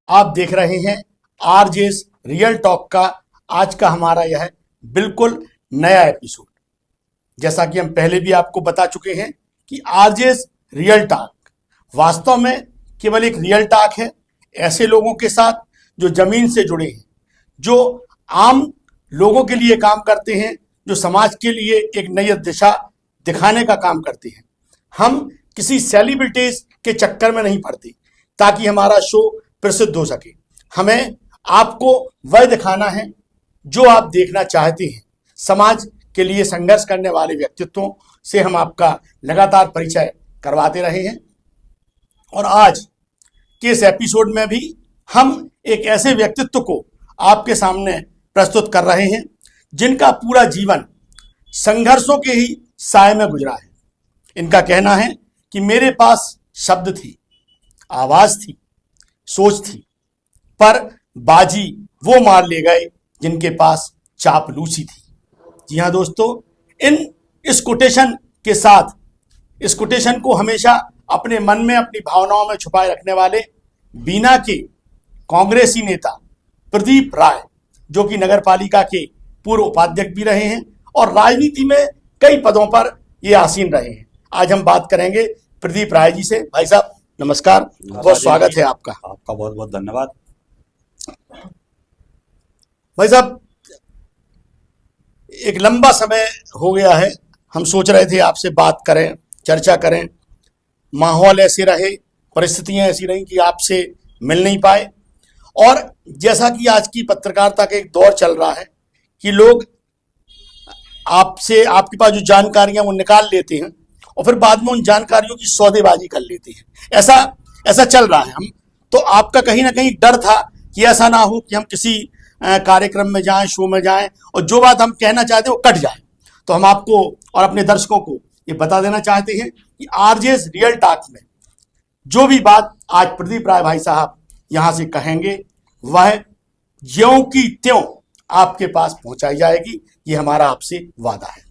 आप देख रहे हैं आरजेस रियल टॉक का आज का हमारा यह बिल्कुल नया एपिसोड। जैसा कि हम पहले भी आपको बता चुके हैं कि आरजेस रियल टॉक वास्तव में केवल एक रियल टॉक है ऐसे लोगों के साथ जो जमीन से जुड़े हैं, जो आम लोगों के लिए काम करते हैं, जो समाज के लिए एक नई दिशा दिखाने का काम करते हैं। हम किसी सेलिब्रिटीज के चक्कर में नहीं पड़ते ताकि हमारा शो प्रसिद्ध हो सके। हमें आपको वह दिखाना है जो आप देखना चाहते हैं। समाज के लिए संघर्ष करने वाले व्यक्तित्वों से हम आपका लगातार परिचय करवाते रहे हैं और आज के इस एपिसोड में भी हम एक ऐसे व्यक्तित्व को आपके सामने प्रस्तुत कर रहे हैं जिनका पूरा जीवन संघर्षों के ही साए में गुजरा है। इनका कहना है कि मेरे पास शब्द थी, आवाज थी, सोच थी, पर बाजी वो मार ले गए जिनके पास चापलूसी थी। जी हाँ दोस्तों, इस कोटेशन के साथ, इस कोटेशन को हमेशा अपने मन में, अपनी भावनाओं में छुपाए रखने वाले बीना के कांग्रेसी नेता प्रदीप राय, जो कि नगर पालिका के पूर्व उपाध्यक्ष भी रहे हैं और राजनीति में कई पदों पर ये आसीन रहे हैं। आज हम बात करेंगे प्रदीप राय जी से। भाई साहब नमस्कार, बहुत स्वागत है आपका। आपका बहुत बहुत धन्यवाद। भाई साहब, एक लंबा समय हो गया है, हम सोच रहे थे आपसे बात करें, चर्चा करें। माहौल ऐसे रहे, परिस्थितियां ऐसी रहीं कि आपसे मिल नहीं पाए। और जैसा कि आज की पत्रकारिता का एक दौर चल रहा है कि लोग आपसे, आपके पास जो जानकारियां वो निकाल लेते हैं और फिर बाद में उन जानकारियों की सौदेबाजी कर लेते हैं। ऐसा चल रहा है। हम तो आपका कहीं ना कहीं डर था कि ऐसा ना हो कि हम किसी कार्यक्रम में जाएं, शो में जाएं और जो बात हम कहना चाहते हैं वो कट जाए। तो हम आपको और अपने दर्शकों को ये बता देना चाहते हैं कि आरजेस रियल टॉक में जो भी बात आज प्रदीप राय भाई साहब यहां से कहेंगे वह ज्यों की त्यों आपके पास पहुंचाई जाएगी। ये हमारा आपसे वादा है।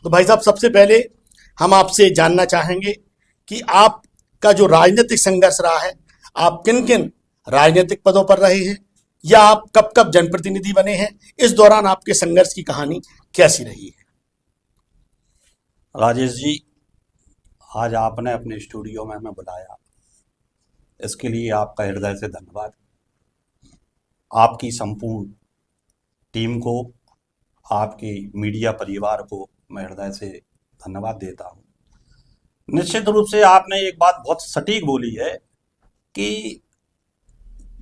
तो भाई साहब, सबसे पहले हम आपसे जानना चाहेंगे कि आपका जो राजनीतिक संघर्ष रहा है, आप किन किन राजनीतिक पदों पर रहे हैं या आप कब कब जनप्रतिनिधि बने हैं, इस दौरान आपके संघर्ष की कहानी कैसी रही है? राजेश जी, आज आपने अपने स्टूडियो में हमें बुलाया, इसके लिए आपका हृदय से धन्यवाद। आपकी संपूर्ण टीम को, आपके मीडिया परिवार को मैं हृदय से धन्यवाद देता हूं। निश्चित रूप से आपने एक बात बहुत सटीक बोली है कि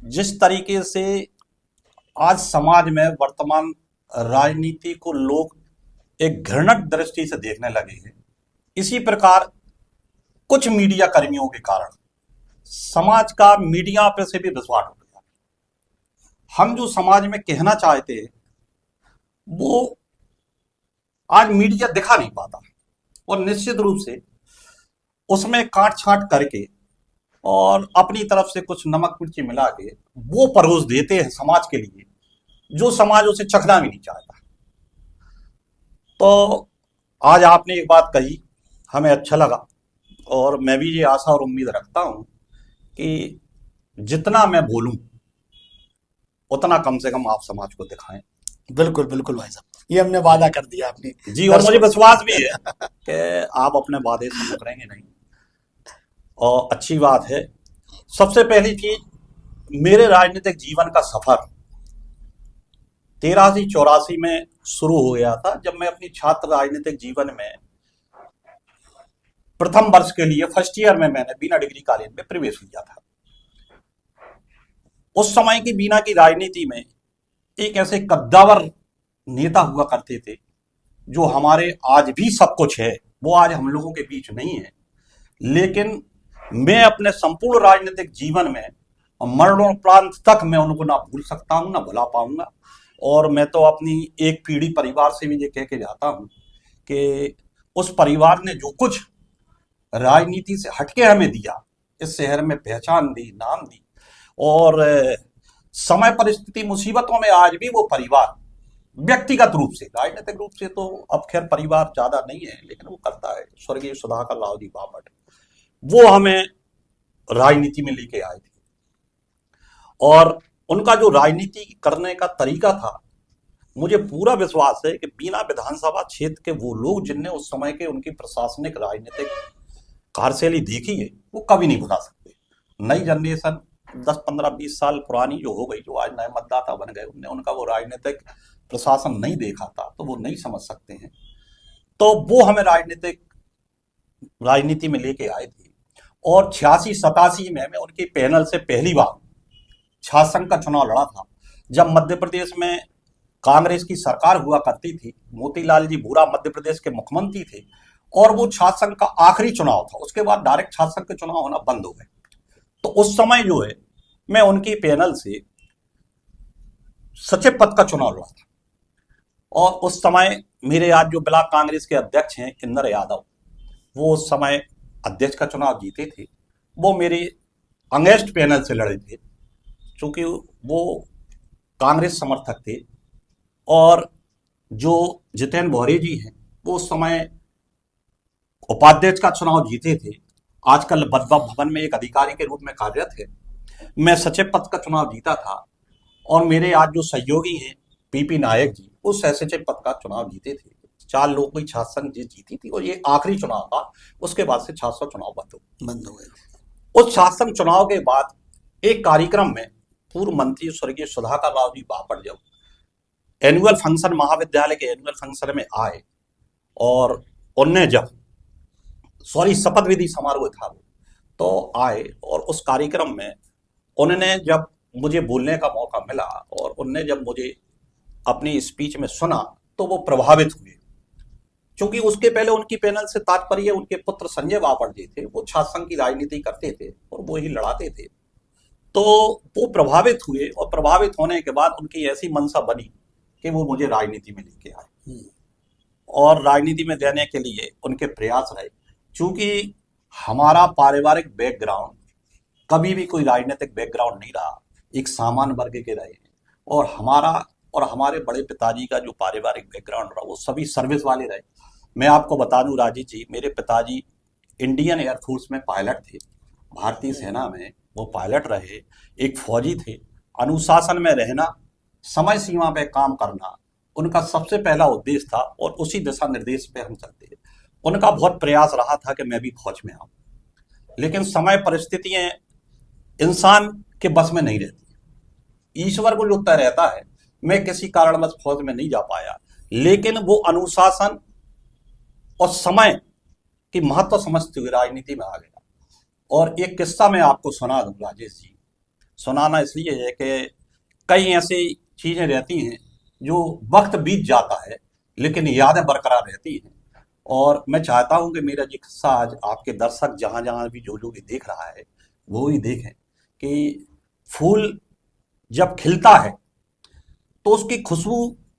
जिस तरीके से आज समाज में वर्तमान राजनीति को लोग एक घृणित दृष्टि से देखने लगे हैं, इसी प्रकार कुछ मीडिया कर्मियों के कारण समाज का मीडिया पे से भी विश्वास उठ गया। हम जो समाज में कहना चाहते हैं वो आज मीडिया दिखा नहीं पाता और निश्चित रूप से उसमें काट छांट करके और अपनी तरफ से कुछ नमक मिर्ची मिला के वो परोस देते हैं समाज के लिए, जो समाज उसे चखना भी नहीं चाहता। तो आज आपने एक बात कही, हमें अच्छा लगा और मैं भी ये आशा और उम्मीद रखता हूं कि जितना मैं बोलूं उतना कम से कम आप समाज को दिखाएं। बिल्कुल बिल्कुल भाई साहब, ये हमने वादा कर दिया आपने जी, और मुझे विश्वास भी है कि आप अपने वादे से मुकरेंगे नहीं। और अच्छी बात है। सबसे पहली चीज, मेरे राजनीतिक जीवन का सफर 83-84 में शुरू हो गया था, जब मैं अपनी छात्र राजनीतिक जीवन में प्रथम वर्ष के लिए फर्स्ट ईयर में मैंने बीना डिग्री कॉलेज में प्रवेश लिया था। उस समय की बीना की राजनीति में एक ऐसे कद्दावर नेता हुआ करते थे जो हमारे आज भी सब कुछ है, वो आज हम लोगों के बीच नहीं है, लेकिन मैं अपने संपूर्ण राजनीतिक जीवन में मरणोपरांत तक मैं उनको ना भूल सकता हूं, ना भुला पाऊंगा। और मैं तो अपनी एक पीढ़ी परिवार से भी ये कह के जाता हूं कि उस परिवार ने जो कुछ राजनीति से हटके हमें दिया, इस शहर में पहचान दी, नाम दी, और समय परिस्थिति मुसीबतों में आज भी वो परिवार व्यक्तिगत रूप से, राजनीतिक रूप से तो अब खैर परिवार ज्यादा नहीं है, लेकिन वो करता है, स्वर्गीय सुधाकर राव जी बापट, वो हमें राजनीति में लेके आए थे। और उनका जो राजनीति करने का तरीका था, मुझे पूरा विश्वास है कि बिना विधानसभा क्षेत्र के वो लोग जिनने उस समय के उनकी प्रशासनिक राजनीतिक कार्यशैली देखी है, वो कभी नहीं भुला सकते। नई जनरेशन 10, 15, 20 साल पुरानी जो हो गई, जो आज नए मतदाता बन गए, उनने उनका वो राजनीतिक प्रशासन नहीं देखा था, तो वो नहीं समझ सकते हैं। तो वो हमें राजनीति में लेके आए थे। और 86-87 में मैं उनके पैनल से पहली बार छात्र संघ का चुनाव लड़ा था, जब मध्य प्रदेश में कांग्रेस की सरकार हुआ करती थी। मोतीलाल जी वोरा मध्य प्रदेश के मुख्यमंत्री थे, और वो छात्र संघ का आखिरी चुनाव था। उसके बाद डायरेक्ट छात्र संघ के चुनाव होना बंद हो गए। तो उस समय जो है, मैं उनकी पैनल से सचिव पद का चुनाव लड़ा था। और उस समय मेरे आज जो ब्लॉक कांग्रेस के अध्यक्ष हैं इंदर यादव, वो उस समय अध्यक्ष का चुनाव जीते थे। वो मेरे अंगेस्ट पैनल से लड़े थे, क्योंकि वो कांग्रेस समर्थक थे। और जो जितेंद्र भौरे जी हैं, वो उस समय उपाध्यक्ष का चुनाव जीते थे। आजकल वैभव भवन में एक अधिकारी के रूप में कार्यरत है। मैं सचिव पद का चुनाव जीता था, और मेरे आज जो सहयोगी हैं पीपी नायक जी, वो सचिव पद का चुनाव जीते थे। 4 लोगों की छात्र संघ जीती थी, और ये आखिरी चुनाव था। उसके बाद से छात्र संघ चुनाव बंद हो गए। उस छात्र संघ चुनाव के बाद एक कार्यक्रम में पूर्व मंत्री स्वर्गीय सुधाकर राव जी बापट जब एनुअल फंक्शन, महाविद्यालय के एनुअल फंक्शन में आए, और उनने जब शपथ विधि समारोह था वो, तो आए, और उस कार्यक्रम में उन्होंने जब मुझे बोलने का मौका मिला, और उनने जब मुझे अपनी स्पीच में सुना, तो वो प्रभावित हुए। क्योंकि उसके पहले उनकी पैनल से तात्पर्य उनके पुत्र संजय बापट जी थे। वो छात्र संघ की राजनीति करते थे, और वो ही लड़ाते थे। तो वो प्रभावित हुए, और प्रभावित होने के बाद उनकी ऐसी मंशा बनी कि वो मुझे राजनीति में लेके आए, और राजनीति में देने के लिए उनके प्रयास रहे। चूंकि हमारा पारिवारिक बैकग्राउंड कभी भी कोई राजनीतिक बैकग्राउंड नहीं रहा, एक सामान्य वर्ग के रहे हैं। और हमारा और हमारे बड़े पिताजी का जो पारिवारिक बैकग्राउंड रहा, वो सभी सर्विस वाले रहे। मैं आपको बता दूं राजीव जी, मेरे पिताजी इंडियन एयरफोर्स में पायलट थे, भारतीय सेना में वो पायलट रहे, एक फौजी थे। अनुशासन में रहना, समय सीमा पे काम करना उनका सबसे पहला उद्देश्य था, और उसी दिशा निर्देश पे हम चलते हैं। उनका बहुत प्रयास रहा था कि मैं भी फौज में आऊं, लेकिन समय परिस्थितियां इंसान के बस में नहीं रहती। ईश्वर को जो तय रहता है, मैं किसी कारणवश फौज में नहीं जा पाया, लेकिन वो अनुशासन और समय की महत्व समझते हुए राजनीति में आ गया। और एक किस्सा मैं आपको सुना दूं राजेश जी। सुनाना इसलिए है कि कई ऐसी चीजें रहती हैं जो वक्त बीत जाता है, लेकिन यादें बरकरार रहती हैं। और मैं चाहता हूं कि मेरा ये किस्सा आज आपके दर्शक जहां जहां भी जो भी देख रहा है, वो ही देखें कि फूल जब खिलता है, तो उसकी खुशबू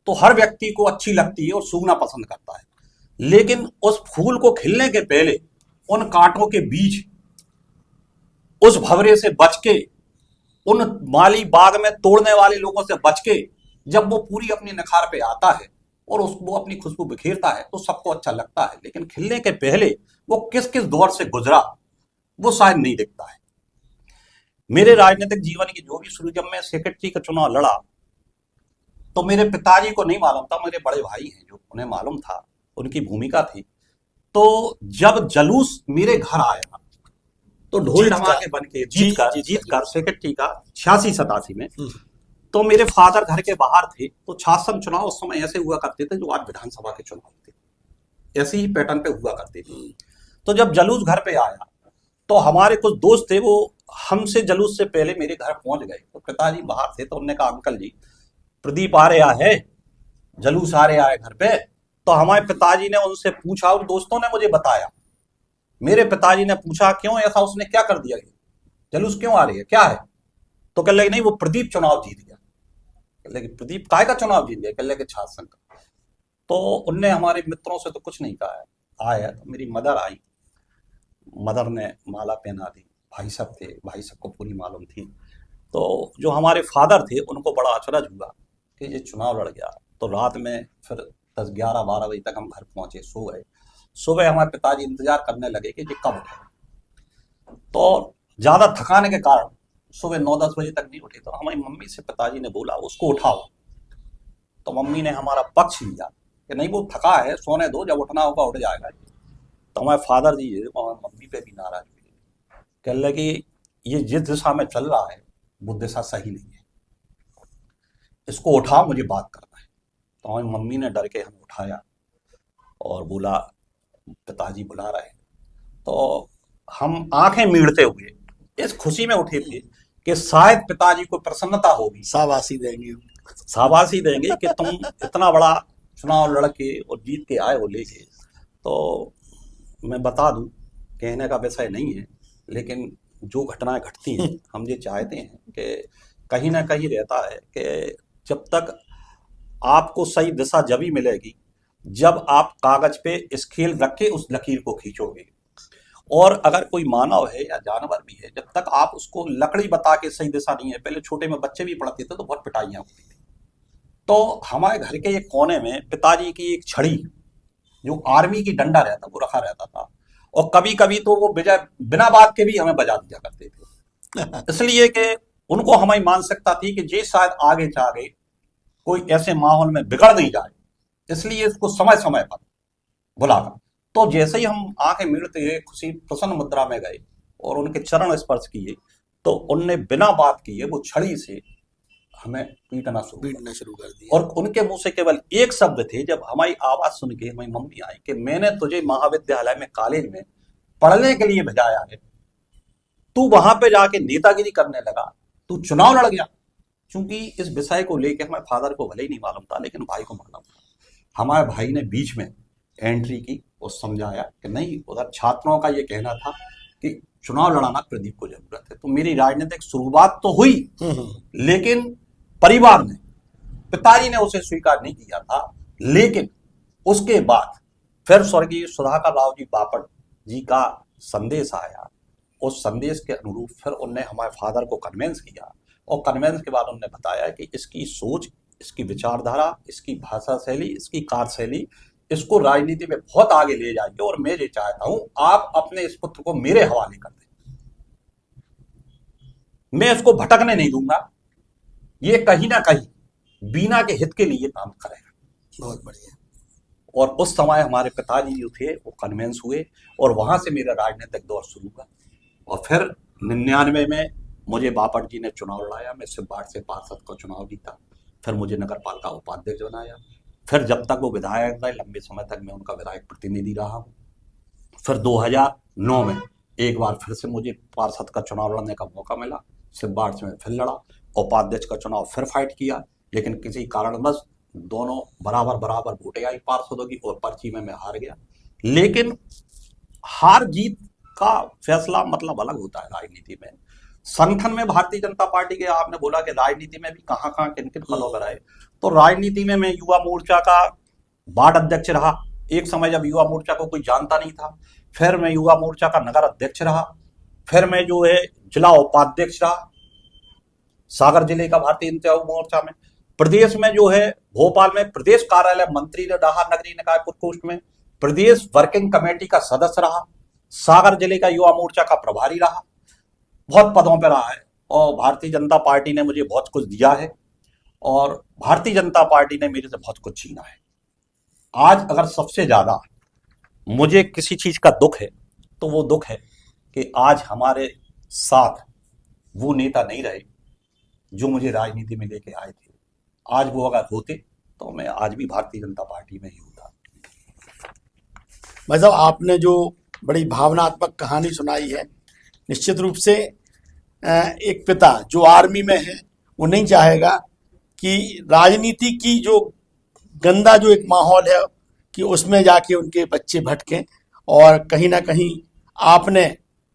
तो हर व्यक्ति को अच्छी लगती है और सूंघना पसंद करता है। लेकिन उस फूल को खिलने के पहले उन कांटों के बीच, उस भंवरे से बच के, उन माली बाग में तोड़ने वाले लोगों से बच के, जब वो पूरी अपनी निखार पे आता है और वो अपनी खुशबू बिखेरता है, तो सबको अच्छा लगता है। लेकिन खिलने के पहले वो किस किस दौर से गुजरा, वो शायद नहीं दिखता है। मेरे राजनीतिक जीवन की जो भी शुरू, जब मैं सेक्रेटरी का चुनाव लड़ा, तो मेरे पिताजी को नहीं मालूम था, मेरे बड़े भाई हैं जो, उन्हें मालूम था, उनकी भूमिका थी। तो जब जलूस मेरे घर आया, तो ढोल ढमाके बन के जीत कर सेक्रेटरी का 86-87 में, तो मेरे फादर घर के बाहर थे। तो शासन चुनाव उस समय ऐसे हुआ करते थे जो आज विधानसभा के चुनाव थे, ऐसे ही पैटर्न पे हुआ करते थे। तो जब जलूस घर पे आया, तो हमारे कुछ दोस्त थे, वो हमसे जलूस से पहले मेरे घर पहुंच गए। तो पिताजी बाहर थे, तो उन्होंने कहा, अंकल जी प्रदीप आ रहा है, जलूस आ रहा है घर पे। तो हमारे पिताजी ने उनसे पूछा, और दोस्तों ने मुझे बताया, मेरे पिताजी ने पूछा क्यों ऐसा, उसने क्या कर दिया, जलूस क्यों आ रही है, क्या है? तो कह लगे नहीं, वो प्रदीप चुनाव जीत गया। कह लगे प्रदीप काय का चुनाव जीत गया? कह लगे छात्र संघ का। तो उनने हमारे मित्रों से तो कुछ नहीं कहा है। आया तो मेरी मदर आई, मदर ने माला पहना दी। भाई साहब थे, भाई साहब को पूरी मालूम थी। तो जो हमारे फादर थे, उनको बड़ा अचरज हुआ कि ये चुनाव लड़ गया। तो रात में फिर 10, 11, 12 बजे तक हम घर पहुंचे, सो गए। सुबह हमारे पिताजी इंतजार करने लगे कि ये कब उठे। तो ज्यादा थकाने के कारण सुबह 9-10 बजे तक नहीं उठे। तो हमारी मम्मी से पिताजी ने बोला उसको उठाओ। तो मम्मी ने हमारा पक्ष लिया कि नहीं, वो थका है, सोने दो, जब उठना होगा उठ जाएगा। तो हमारे फादर जी है और मम्मी पे भी नाराज हुए, कह लगे कि ये जिस दिशा में चल रहा है वो दिशा सही नहीं है, इसको उठा, मुझे बात करना है। तो हमारी मम्मी ने डर के हमें उठाया और बोला पिताजी बुला रहे हैं। तो हम आंखें मीड़ते हुए इस खुशी में उठे थे कि शायद पिताजी को प्रसन्नता होगी, शाबाशी देंगे। शाबाशी देंगे कि तुम इतना बड़ा चुनाव लड़ के और जीत के आए हो लेके। तो मैं बता दूं, कहने का विषय नहीं है, लेकिन जो घटनाएं घटती हैं हम ये चाहते हैं कि कहीं ना कहीं रहता है कि जब तक आपको सही दिशा जब ही मिलेगी जब आप कागज पे स्केल रख के उस लकीर को खींचोगे। और अगर कोई मानव है या जानवर भी है, जब तक आप उसको लकड़ी बता के सही दिशा नहीं है, पहले छोटे में बच्चे भी पढ़ते थे तो बहुत पिटाइयां होती थी। तो हमारे घर के एक कोने में पिताजी की एक छड़ी, जो आर्मी की डंडा रहता वो रखा रहता था, और कभी कभी तो वो बिना बात के भी हमें बजा दिया करते थे। इसलिए कि उनको हमारी मानसिकता थी कि ये शायद आगे जाके कोई ऐसे माहौल में बिगड़ नहीं जाए, इसलिए इसको समय समय पर बुलाकर। तो जैसे ही हम आंखें मीड़ते हुए खुशी प्रसन्न मुद्रा में गए और उनके चरण स्पर्श किए, तो उनने बिना बात किए वो छड़ी से हमें पीटना शुरू कर दिया। और उनके मुंह से केवल एक शब्द थे, जब हमारी आवाज सुन के हमारी मम्मी आई, कि मैंने तुझे महाविद्यालय में, कॉलेज में पढ़ने के लिए भेजाया है, तू वहां पे जाके नेतागिरी करने लगा, तू चुनाव लड़ गया। क्योंकि इस विषय को लेकर हमारे फादर को भले ही नहीं मालूम था, लेकिन भाई को मालूम था। हमारे भाई ने बीच में एंट्री की और समझाया कि नहीं, उधर छात्रों का ये कहना था कि चुनाव लड़ाना प्रदीप को जरूरत है। तो मेरी राजनीतिक शुरुआत तो हुई, लेकिन परिवार ने, पिताजी ने उसे स्वीकार नहीं किया था। लेकिन उसके बाद फिर स्वर्गीय सुधाकर राव जी बापट जी का संदेश आया। उस संदेश के अनुरूप फिर उनने हमारे फादर को कन्वेंस किया, और कन्वेंस के बाद उन्होंने बताया कि इसकी सोच, इसकी विचारधारा, इसकी भाषा शैली, इसकी कार्यशैली इसको राजनीति में बहुत आगे ले जाएगी, और मैं ये चाहता हूं आप अपने इस पुत्र को मेरे हवाले कर दें, मैं इसको भटकने नहीं दूंगा, ये कहीं ना कहीं बीना के हित के लिए काम करेगा। बहुत बढ़िया। और उस समय हमारे पिताजी जो थे वो कन्वेंस हुए, और वहां से मेरा राजनीतिक दौर शुरू हुआ। और फिर 99 में मुझे बापट जी ने चुनाव लड़ाया, मैं सिब्बाट से पार्षद का चुनाव जीता, फिर मुझे नगर पालिका उपाध्यक्ष बनाया, फिर जब तक वो विधायक रहे लंबे समय तक मैं उनका विधायक प्रतिनिधि रहा हूँ। फिर 2009 में एक बार फिर से मुझे पार्षद का चुनाव लड़ने का मौका मिला, सिब्बाट से मैं फिर लड़ा, उपाध्यक्ष का चुनाव फिर फाइट किया, लेकिन किसी कारणवश दोनों बराबर वोटें आई पार्षदों की, और पर्ची में मैं हार गया। लेकिन हार जीत का फैसला मतलब अलग होता है राजनीति में। संगठन में भारतीय जनता पार्टी के, आपने बोला कि राजनीति में भी कहां कहां किन किन पदों पर आए, तो राजनीति में मैं युवा मोर्चा का वार्ड अध्यक्ष रहा एक समय, जब युवा मोर्चा को कोई जानता नहीं था। फिर मैं युवा मोर्चा का नगर अध्यक्ष रहा, फिर मैं जो है जिला उपाध्यक्ष रहा सागर जिले का भारतीय जनता मोर्चा में। प्रदेश में जो है भोपाल में प्रदेश कार्यालय मंत्री रहा, नगरीय निकाय प्रकोष्ठ में प्रदेश वर्किंग कमेटी का सदस्य रहा, सागर जिले का युवा मोर्चा का प्रभारी रहा, बहुत पदों पर रहा है। और भारतीय जनता पार्टी ने मुझे बहुत कुछ दिया है, और भारतीय जनता पार्टी ने मेरे से बहुत कुछ छीना है। आज अगर सबसे ज्यादा मुझे किसी चीज का दुख है, तो वो दुख है कि आज हमारे साथ वो नेता नहीं रहे जो मुझे राजनीति में लेके आए थे। आज वो अगर होते तो मैं आज भी भारतीय जनता पार्टी में ही होता। भाई साहब, आपने जो बड़ी भावनात्मक कहानी सुनाई है, निश्चित रूप से एक पिता जो आर्मी में है वो नहीं चाहेगा कि राजनीति की जो गंदा जो एक माहौल है कि उसमें जाके उनके बच्चे भटकें। और कहीं ना कहीं आपने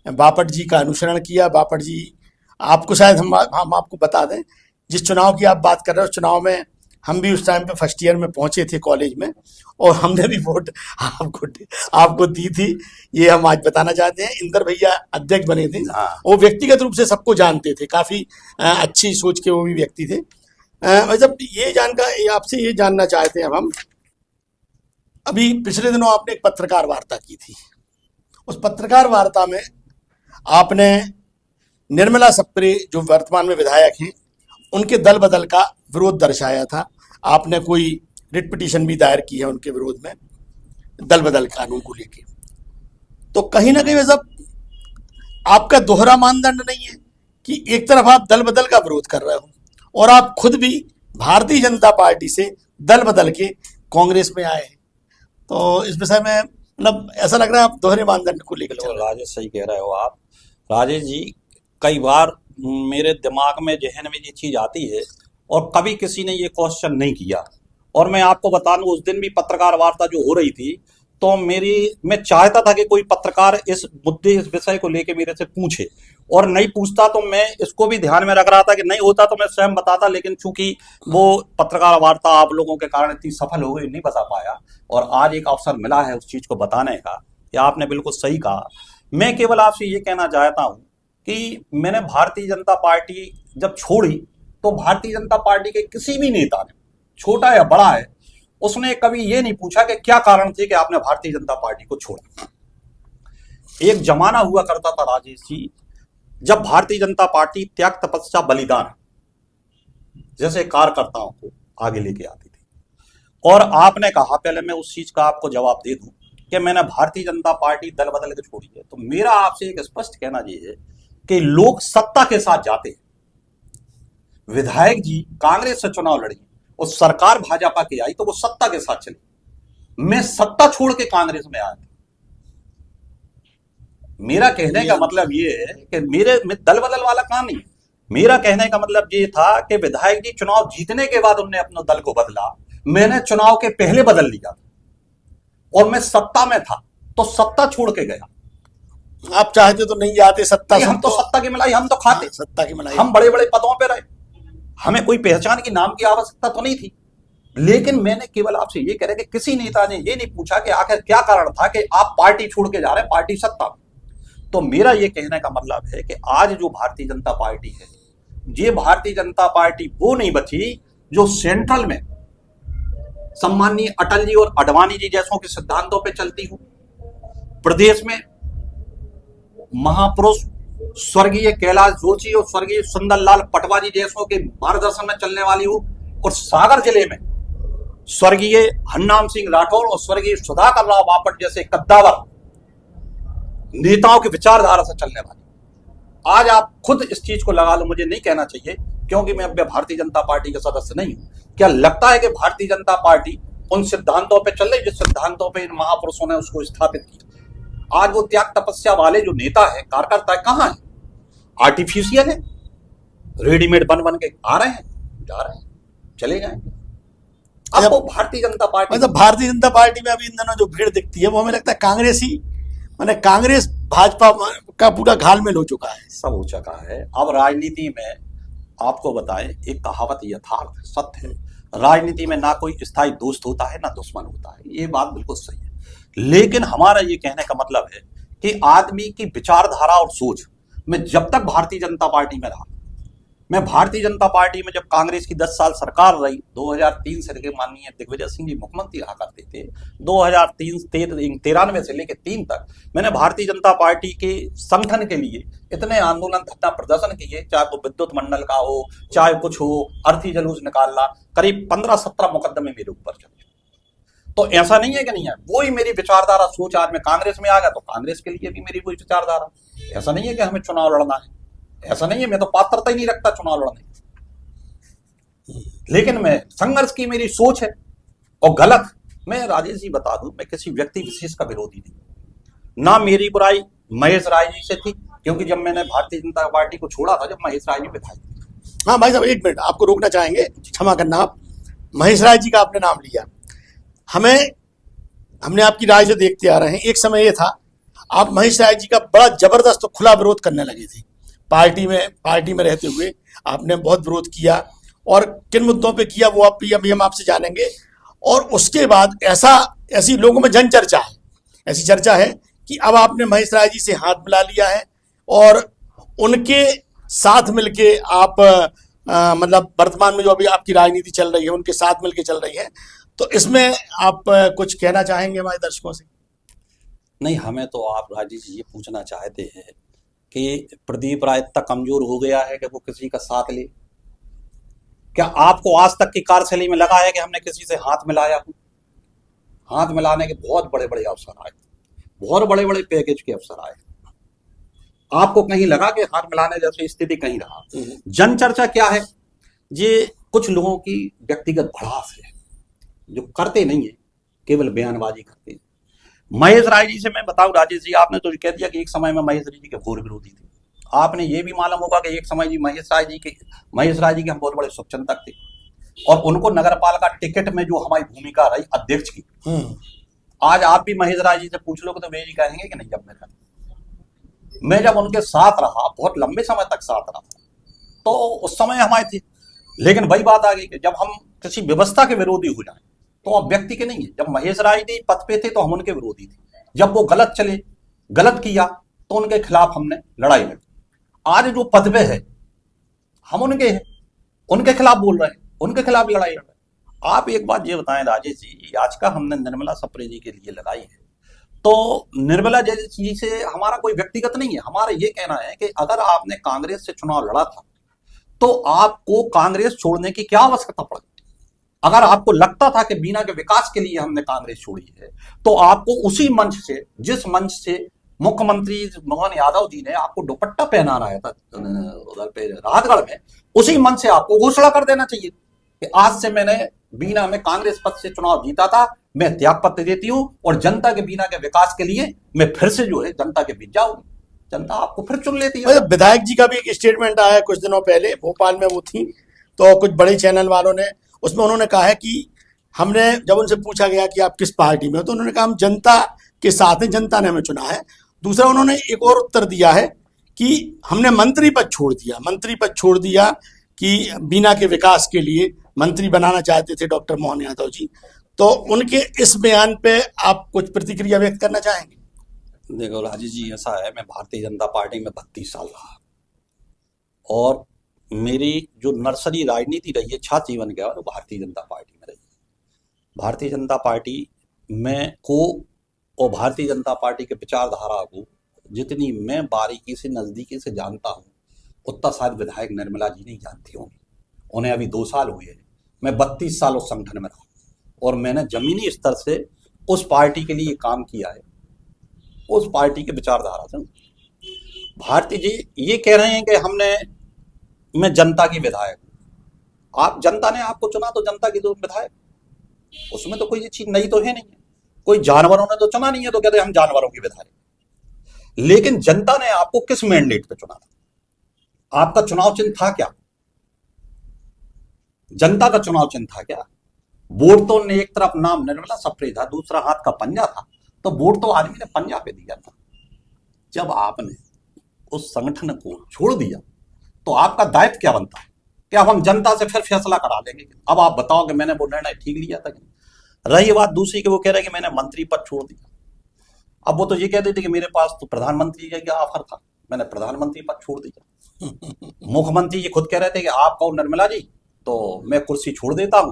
बापट जी का अनुसरण किया। बापट जी, आपको शायद हम आपको बता दें, जिस चुनाव की आप बात कर रहे हो, उस चुनाव में हम भी उस टाइम पे फर्स्ट ईयर में पहुंचे थे कॉलेज में, और हमने भी वोट आपको दी थी। ये हम आज बताना चाहते हैं। इंदर भैया अध्यक्ष बने थे, वो व्यक्तिगत रूप से सबको जानते थे, काफी अच्छी सोच के वो भी व्यक्ति थे। जब ये जानकर आपसे ये जानना चाहते हैं हम, अभी पिछले दिनों आपने एक पत्रकार वार्ता की थी, उस पत्रकार वार्ता में आपने निर्मला सप्रे जो वर्तमान में विधायक हैं, उनके दल बदल का विरोध दर्शाया था। आपने कोई रिट पिटीशन भी दायर की है उनके विरोध में, दल बदल कानून को लेके। तो कहीं ना कहीं सब आपका दोहरा मानदंड नहीं है कि एक तरफ आप दल बदल का विरोध कर रहे हो और आप खुद भी भारतीय जनता पार्टी से दल बदल के कांग्रेस में आए हैं। तो इस विषय में मतलब ऐसा लग रहा है आप दोहरे मानदंड को लेकर चल बिल्कुल रहे हैं। राजेश, सही कह रहे हो आप। राजेश जी, कई बार मेरे दिमाग में, जहन में ये चीज आती है और कभी किसी ने ये क्वेश्चन नहीं किया। और मैं आपको बता दूं, उस दिन भी पत्रकार वार्ता जो हो रही थी, तो मैं चाहता था कि कोई पत्रकार इस मुद्दे, इस विषय को लेके मेरे से पूछे, और नहीं पूछता तो मैं इसको भी ध्यान में रख रहा था कि नहीं होता तो मैं स्वयं बताता। लेकिन चूंकि वो पत्रकार वार्ता आप लोगों के कारण इतनी सफल हो गई, नहीं बता पाया, और आज एक अवसर मिला है उस चीज को बताने का। कि आपने बिल्कुल सही कहा। मैं केवल आपसे ये कहना चाहता हूं कि मैंने भारतीय जनता पार्टी जब छोड़ी, तो भारतीय जनता पार्टी के किसी भी नेता ने, छोटा या बड़ा है, उसने कभी ये नहीं पूछा कि क्या कारण थे कि आपने भारतीय जनता पार्टी को छोड़ा। एक जमाना हुआ करता था राजेश जी, जब भारतीय जनता पार्टी त्याग, तपस्या, बलिदान जैसे कार्यकर्ताओं को आगे लेके आती थी। और आपने कहा, पहले मैं उस चीज का आपको जवाब दे दूं कि मैंने भारतीय जनता पार्टी दल बदल के छोड़ी है, तो मेरा आपसे एक स्पष्ट कहना ये है कि लोग सत्ता के साथ जाते हैं। विधायक जी कांग्रेस से चुनाव लड़ी और सरकार भाजपा की आई, तो वो सत्ता के साथ चली। मैं सत्ता छोड़ के कांग्रेस में आया था। मेरा कहने का मतलब ये है कि मैं दल बदल वाला काम नहीं। मेरा कहने का मतलब ये था कि विधायक जी चुनाव जीतने के बाद उन्होंने अपने दल को बदला, मैंने चुनाव के पहले बदल लिया था और मैं सत्ता में था, तो सत्ता छोड़ के गया। आप चाहते तो नहीं जाते सत्ता से, हम तो सत्ता की मलाई हम तो खाते, सत्ता की मलाई। हम बड़े बड़े पदों पे रहे, हमें कोई पहचान की नाम की आवश्यकता तो नहीं थी। लेकिन मैंने केवल आपसे ये कह रहा कि किसी नेता ने ये नहीं पूछा कि आखिर क्या कारण था कि आप पार्टी छोड़ के जा रहे हैं, पार्टी सत्ता में। तो मेरा ये कहने का मतलब है कि आज जो भारतीय जनता पार्टी है, ये भारतीय जनता पार्टी वो नहीं बची जो सेंट्रल में सम्माननीय अटल जी और आडवाणी जी जैसों के सिद्धांतों पे चलती हो, प्रदेश में महापुरुष स्वर्गीय कैलाश जोशी और स्वर्गीय सुंदरलाल पटवा जी जैसों के मार्गदर्शन में चलने वाली हो, और सागर जिले में स्वर्गीय हन्नाम सिंह राठौर और स्वर्गीय सुधाकर राव बापट जैसे कद्दावर नेताओं की विचारधारा से चलने वाली। आज आप खुद इस चीज को लगा लो, मुझे नहीं कहना चाहिए क्योंकि मैं अब भारतीय जनता पार्टी का सदस्य नहीं हूं। क्या लगता है कि भारतीय जनता पार्टी उन सिद्धांतों पे चल रही जिस सिद्धांतों पे इन महापुरुषों ने उसको स्थापित किया? आज वो त्याग तपस्या वाले जो नेता है, कार्यकर्ता है, कहां है? आर्टिफिशियल है, रेडीमेड बन बन के आ रहे हैं, जा रहे हैं, चले जाएंगे। अब वो भारतीय जनता पार्टी, मतलब भारतीय जनता पार्टी में अभी इन दिनों जो भीड़ दिखती है वो हमें लगता है कांग्रेस ही, माने कांग्रेस भाजपा का पूरा घालमेल हो चुका है, सब हो चुका है। अब राजनीति में आपको बताएं, एक कहावत यथार्थ सत्य है, राजनीति में ना कोई स्थायी दोस्त होता है ना दुश्मन होता है, ये बात बिल्कुल सही है। लेकिन हमारा ये कहने का मतलब है कि आदमी की विचारधारा और सोच, मैं जब तक भारतीय जनता पार्टी में रहा, मैं भारतीय जनता पार्टी में जब कांग्रेस की 10 साल सरकार रही, 2003 से लेकर माननीय दिग्विजय सिंह जी मुख्यमंत्री रहा करते थे, 2093 से लेकर 3 तक मैंने भारतीय जनता पार्टी के संगठन के लिए इतने आंदोलन, धरना प्रदर्शन किए, चाहे वो विद्युत मंडल का हो, चाहे कुछ हो, अर्थी जुलूस निकालना, करीब 15-17 मुकदमे मेरे ऊपर चले। तो ऐसा नहीं है कि नहीं है, वही मेरी विचारधारा सोच। आज मैं कांग्रेस में आ गया तो कांग्रेस के लिए भी मेरी वही विचारधारा। ऐसा नहीं है कि हमें चुनाव लड़ना है, ऐसा नहीं है, मैं तो पात्रता ही नहीं रखता चुनाव लड़ने की। लेकिन मैं संघर्ष की मेरी सोच है। और गलत, मैं राजेश जी बता दूं, मैं किसी व्यक्ति विशेष का विरोधी नहीं, ना मेरी बुराई महेश राय जी से थी, क्योंकि जब मैंने भारतीय जनता पार्टी को छोड़ा था, जब महेश राय जी विधायक थे। हाँ भाई साहब, एक मिनट आपको रोकना चाहेंगे, क्षमा करना। आप महेश राय जी का आपने नाम लिया, हमने आपकी राय जो देखते आ रहे हैं, एक समय ये था आप महेश राय जी का बड़ा जबरदस्त खुला विरोध करने लगे थे। पार्टी में रहते हुए आपने बहुत विरोध किया, और किन मुद्दों पे किया वो अभी हम आपसे जानेंगे। और उसके बाद ऐसी लोगों में जन चर्चा है, ऐसी चर्चा है कि अब आपने महेश राय जी से हाथ मिला लिया है और उनके साथ मिलके आप मतलब वर्तमान में जो अभी आपकी राजनीति चल रही है उनके साथ मिलके चल रही है। तो इसमें आप कुछ कहना चाहेंगे हमारे दर्शकों से? नहीं, हमें तो आप राजेश जी ये पूछना चाहते हैं कि प्रदीप राय इतना कमजोर हो गया है कि वो किसी का साथ ले? क्या आपको आज तक की कार्यशैली में लगा है कि हमने किसी से हाथ मिलाया हो? हाथ मिलाने के बहुत बड़े बड़े अवसर आए, बहुत बड़े बड़े पैकेज के अवसर आए। आपको कहीं लगा कि हाथ मिलाने जैसी स्थिति कहीं रहा? जन चर्चा क्या है? ये कुछ लोगों की व्यक्तिगत भड़ास है जो करते नहीं है, केवल बयानबाजी करते हैं। महेश राय जी से मैं बताऊं, राजेश जी, आपने तो कह दिया कि एक समय में महेश जी के घोर विरोधी थे। आपने ये भी मालूम होगा कि एक समय जी महेश राय जी के हम बहुत बड़े शुभचिंतक थे, और उनको नगर पालिका टिकट में जो हमारी भूमिका रही अध्यक्ष की, आज आप भी महेश राय जी से पूछ लोगे तो वे जी कहेंगे कि नहीं, मैं जब उनके साथ रहा, बहुत लंबे समय तक साथ रहा, तो उस समय हमारे थे। लेकिन वही बात आ गई कि जब हम किसी व्यवस्था के विरोधी हो जाए तो अब व्यक्ति के नहीं है। जब महेश राय जी पद पे थे तो हम उनके विरोधी थे, जब वो गलत चले, गलत किया, तो उनके खिलाफ हमने लड़ाई लड़ी। आज जो पद पे है हम उनके हैं, उनके खिलाफ बोल रहे हैं, उनके खिलाफ लड़ाई लड़ रहे हैं। आप एक बात ये बताएं राजेश जी, आज का हमने निर्मला सप्रे जी के लिए लगाई है, तो निर्मला जी से हमारा कोई व्यक्तिगत नहीं है। हमारा ये कहना है कि अगर आपने कांग्रेस से चुनाव लड़ा था तो आपको कांग्रेस छोड़ने की क्या आवश्यकता पड़ गई? अगर आपको लगता था कि बीना के विकास के लिए हमने कांग्रेस छोड़ी है, तो आपको उसी मंच से, जिस मंच से मुख्यमंत्री मोहन यादव जी ने आपको दुपट्टा पहनाना है था उधर पे राहतगढ़ में, उसी मंच से आपको घोषणा कर देना चाहिए कि आज से मैंने बीना में कांग्रेस पद से चुनाव जीता था, मैं त्याग पत्र देती हूं और जनता के बीना के विकास के लिए मैं फिर से जो है जनता के बीच जाऊंगी। जनता आपको फिर चुन लेती है। विधायक जी का भी एक स्टेटमेंट आया कुछ दिनों पहले, भोपाल में वो थी, तो कुछ बड़े चैनल वालों ने, उसमें उन्होंने कहा है कि हमने, जब उनसे पूछा गया कि आप किस पार्टी में हो, तो उन्होंने कहा हम जनता के साथ हैं, जनता ने हमें चुना है। दूसरा उन्होंने एक और उत्तर दिया है कि हमने मंत्री पद छोड़ दिया कि बीना के विकास के लिए मंत्री बनाना चाहते थे डॉक्टर मोहन यादव जी। तो उनके इस बयान पे आप कुछ प्रतिक्रिया व्यक्त करना चाहेंगे? देखो राजेश जी, ऐसा है, मैं भारतीय जनता पार्टी में 32 साल रहा, और मेरी जो नर्सरी राजनीति रही है, छात्र जीवन गया, तो भारतीय जनता पार्टी में रही। भारतीय जनता पार्टी में को और भारतीय जनता पार्टी के विचारधारा को जितनी मैं बारीकी से, नजदीकी से जानता हूँ, उतना शायद विधायक निर्मला जी नहीं जानती होंगी। उन्हें अभी 2 साल हुए हैं। मैं 32 साल उस संगठन में रहा और मैंने जमीनी स्तर से उस पार्टी के लिए काम किया है, उस पार्टी के विचारधारा से। भारती जी ये कह रहे हैं कि मैं जनता की विधायक हूं। आप, जनता ने आपको चुना तो जनता की तो विधायक, उसमें तो कोई चीज नहीं तो है नहीं है। कोई जानवरों ने तो चुना नहीं है तो कहते हम जानवरों की विधायक। लेकिन जनता ने आपको किस मैंडेट पे चुना था? आपका चुनाव चिन्ह था क्या? जनता का चुनाव चिन्ह था क्या? वोट तो ने एक तरफ नाम निर्मला सप्रे था, दूसरा हाथ का पंजा था, तो वोट तो आदमी ने पंजा पे दिया था। जब आपने उस संगठन को छोड़ दिया तो आपका दायित्व क्या बनता है कि अब हम जनता से फिर फैसला करा लेंगे? अब आप बताओ कि मैंने वो निर्णय ठीक लिया था कि नहीं। रही बात दूसरी कि वो कह रहे कि मैंने मंत्री पद छोड़ दिया। अब वो तो ये कहते थे कि मेरे पास तो प्रधानमंत्री का क्या ऑफर था, मैंने प्रधानमंत्री पद छोड़ दिया। मुख्यमंत्री जी खुद कह रहे थे कि आप कहो निर्मला जी तो मैं कुर्सी छोड़ देता हूं,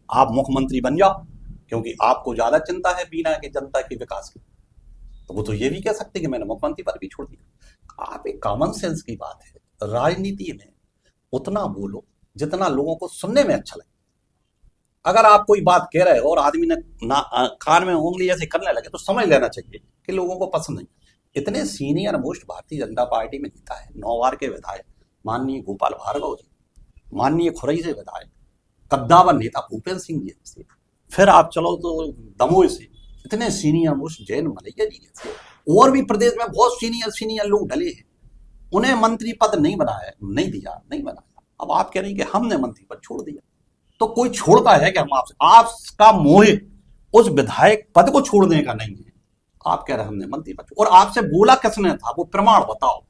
आप मुख्यमंत्री बन जाओ, क्योंकि आपको ज्यादा चिंता है बीना के जनता के विकास की। तो वो तो ये भी कह सकते कि मैंने मुख्यमंत्री पद भी छोड़ दिया। आप एक कॉमन सेंस की बात है, राजनीति में उतना बोलो जितना लोगों को सुनने में अच्छा लगे। अगर आप कोई बात कह रहे हो और आदमी ने कान में उंगली ऐसे करने लगे तो समझ लेना चाहिए कि लोगों को पसंद नहीं। इतने senior most Bharatiya Janata party में नेता है, 9 बार के विधायक माननीय गोपाल भार्गव जी, माननीय खुरई से विधायक, कद्दावर नेता भूपेंद्र सिंह जी से, फिर आप चलो तो दमोह से इतने सीनियर मोस्ट जैन मलैया जी जैसे, और भी प्रदेश में बहुत सीनियर लोग डले हैं, उन्हें मंत्री पद नहीं बनाया, नहीं बनाया। अब आप कह रहे हैं कि हमने मंत्री पद छोड़ दिया, तो कोई छोड़ता है कि हम आपसे, आपका मोह उस विधायक पद को छोड़ने का नहीं है। आप कह रहे हैं हमने मंत्री पद, और आपसे बोला किसने था? वो प्रमाण बताओ,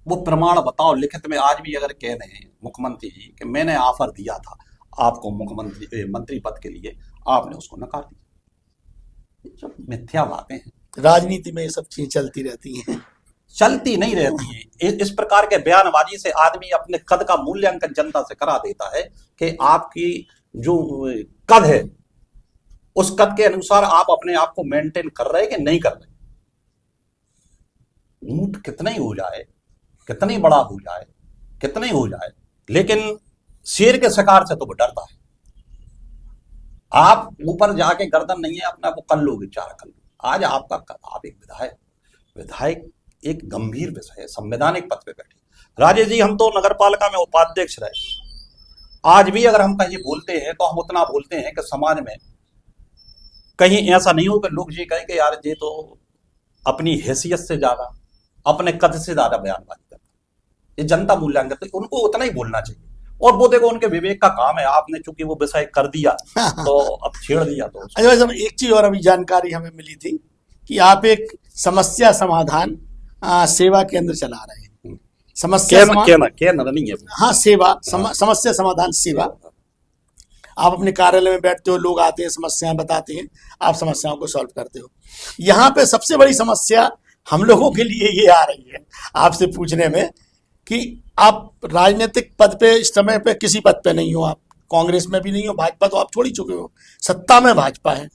वो प्रमाण बताओ लिखित में। आज भी अगर कह रहे हैं मुख्यमंत्री जी कि मैंने ऑफर दिया था आपको मंत्री पद के लिए, आपने उसको नकार दिया, ये सब मिथ्या बातें हैं। राजनीति में ये सब चीजें चलती रहती हैं। चलती नहीं रहती है। इस प्रकार के बयानबाजी से आदमी अपने कद का मूल्यांकन जनता से करा देता है कि आपकी जो कद है उस कद के अनुसार आप अपने आप को मेंटेन कर रहे हैं कि नहीं कर रहे। ऊंट कितना ही हो जाए, कितना ही बड़ा हो जाए, कितना ही हो जाए, लेकिन शेर के शिकार से तो वो डरता है। आप ऊपर जाके गर्दन नहीं है अपना, वो कर लोगे, चार कर लो। आज आप एक विधायक, विधायक एक गंभीर विषय है, संवैधानिक पद पे बैठे। राजेश जी, हम तो नगर पालिका में उपाध्यक्ष रहे। आज भी अगर हम कहीं बोलते हैं तो हम उतना बोलते हैं कि समाज में कहीं ऐसा नहीं हो कि लोग ये कहें कि यार ये तो अपनी हैसियत से ज्यादा, अपने कद से ज्यादा बयानबाजी करता है। ये जनता मूल्यांकन करती है, उनको उतना ही बोलना चाहिए। और वो देखो उनके विवेक का काम है, आपने चूंकि वो विषय कर दिया तो अब छेड़ दिया तो अच्छा भाई साहब, एक चीज और अभी जानकारी हमें मिली थी कि आप एक समस्या समाधान सेवा केंद्र चला रहे हैं। समस्या केंद्र नहीं है, हाँ, सेवा समस्या समाधान सेवा। आप अपने कार्यालय में बैठते हो, लोग आते हैं, समस्याएं बताते हैं, आप समस्याओं को सॉल्व करते हो। यहाँ पे सबसे बड़ी समस्या हम लोगों के लिए ये आ रही है आपसे पूछने में कि आप राजनीतिक पद पे इस समय पे किसी पद पे नहीं हो, आप कांग्रेस में भी नहीं हो, भाजपा तो आप छोड़ ही चुके हो, सत्ता में भाजपा है।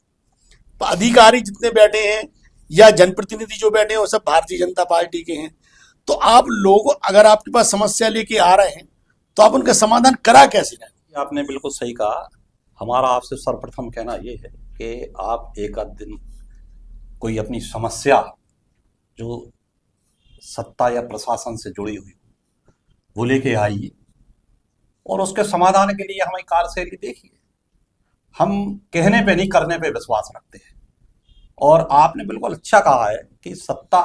अधिकारी जितने बैठे हैं या जनप्रतिनिधि जो बैठे हैं वो सब भारतीय जनता पार्टी के हैं। तो आप लोग अगर आपके पास समस्या लेके आ रहे हैं तो आप उनका समाधान करा कैसे रहे? आपने बिल्कुल सही कहा। हमारा आपसे सर्वप्रथम कहना ये है कि आप एक आध दिन कोई अपनी समस्या जो सत्ता या प्रशासन से जुड़ी हुई वो लेके आइए और उसके समाधान के लिए हमारी कार्यशैली देखिए। हम कहने पे नहीं, करने पे विश्वास रखते हैं। और आपने बिल्कुल अच्छा कहा है कि सत्ता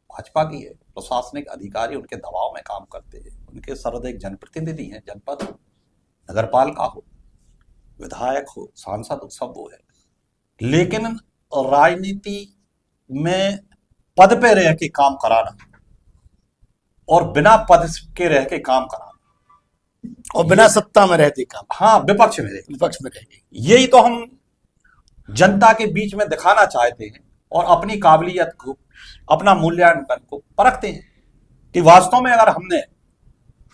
भाजपा की है, प्रशासनिक अधिकारी उनके दबाव में काम करते हैं, उनके सर्वाधिक जनप्रतिनिधि हैं, जनपद हो, नगर पालिका हो, विधायक हो, सांसद हो, सब वो है। लेकिन राजनीति में पद पे रह के काम कराना और बिना पद के रह के काम कराना और बिना सत्ता में रहते काम, हाँ, विपक्ष में रह के, यही तो हम जनता के बीच में दिखाना चाहते हैं और अपनी काबिलियत को, अपना मूल्यांकन को परखते हैं कि वास्तव में अगर हमने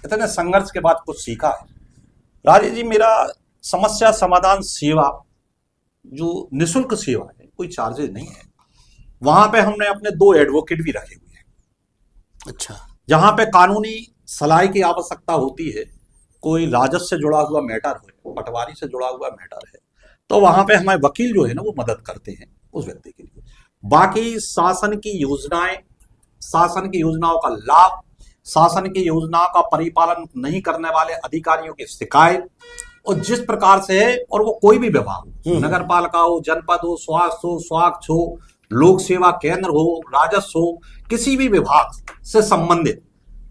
इतने संघर्ष के बाद कुछ सीखा है। राजेश जी, मेरा समस्या समाधान सेवा जो निःशुल्क सेवा है, कोई चार्जेस नहीं है। वहां पे हमने अपने 2 एडवोकेट भी रखे हुए हैं। अच्छा। जहां पे कानूनी सलाह की आवश्यकता होती है, कोई राजस्व से जुड़ा हुआ मैटर हो, पटवारी से जुड़ा हुआ मैटर है, तो वहां पे हमारे वकील जो है ना वो मदद करते हैं उस व्यक्ति के लिए। बाकी शासन की योजनाएं, शासन की योजनाओं का लाभ, शासन की योजनाओं का परिपालन नहीं करने वाले अधिकारियों की शिकायत, और जिस प्रकार से है, और वो कोई भी विभाग हो, नगर पालिका हो, जनपद हो, स्वास्थ्य हो, लोक सेवा केंद्र हो, राजस्व हो, किसी भी विभाग से संबंधित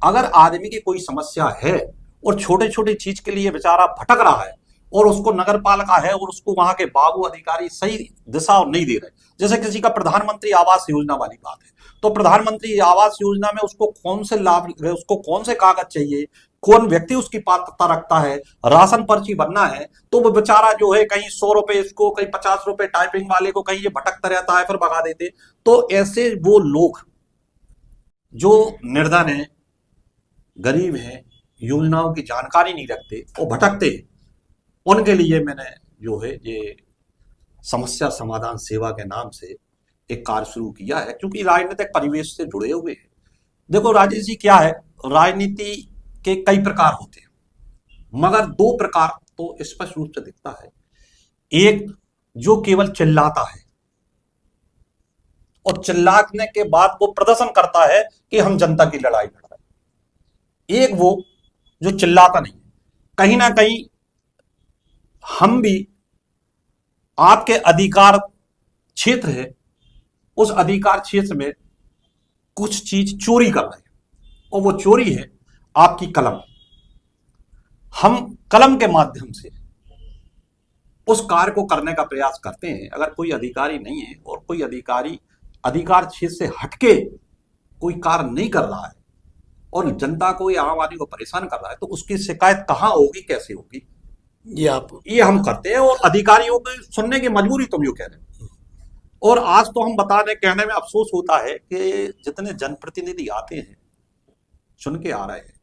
अगर आदमी की कोई समस्या है और छोटे छोटे चीज के लिए बेचारा भटक रहा है और उसको नगर पालिका है और उसको वहां के बाबू अधिकारी सही दिशा और नहीं दे रहे, जैसे किसी का प्रधानमंत्री आवास योजना वाली बात है, तो प्रधानमंत्री आवास योजना में उसको कौन से लाभ, उसको कौन से कागज चाहिए, कौन व्यक्ति उसकी पात्रता रखता है, राशन पर्ची बनना है, तो वो बेचारा जो है कहीं 100 रुपए इसको, कहीं 50 रुपए टाइपिंग वाले को, कहीं ये भटकता रहता है, फिर भगा देते। तो ऐसे वो लोग जो निर्धन है, गरीब है, योजनाओं की जानकारी नहीं रखते, वो भटकते हैं, उनके लिए मैंने जो है ये समस्या समाधान सेवा के नाम से एक कार्य शुरू किया है, क्योंकि राजनीतिक परिवेश से जुड़े हुए हैं। देखो राजेश जी, क्या है, राजनीति के कई प्रकार होते हैं, मगर 2 प्रकार तो स्पष्ट रूप से दिखता है। एक जो केवल चिल्लाता है और चिल्लाने के बाद वो प्रदर्शन करता है कि हम जनता की लड़ाई लड़ रहे हैं। एक वो जो चिल्लाता नहीं, कहीं ना कहीं हम भी आपके अधिकार क्षेत्र है, उस अधिकार क्षेत्र में कुछ चीज चोरी कर रहे हैं, और वो चोरी है आपकी कलम। हम कलम के माध्यम से उस कार्य को करने का प्रयास करते हैं। अगर कोई अधिकारी नहीं है और कोई अधिकारी अधिकार क्षेत्र से हटके कोई कार्य नहीं कर रहा है और जनता को या आम आदमी को परेशान कर रहा है, तो उसकी शिकायत कहां होगी, कैसे होगी, ये हम करते हैं। और अधिकारियों को सुनने की मजबूरी तुम यूं कह रहे हो। और आज तो हम बताने कहने में अफसोस होता है कि जितने जनप्रतिनिधि आते हैं, चुन के आ रहे हैं,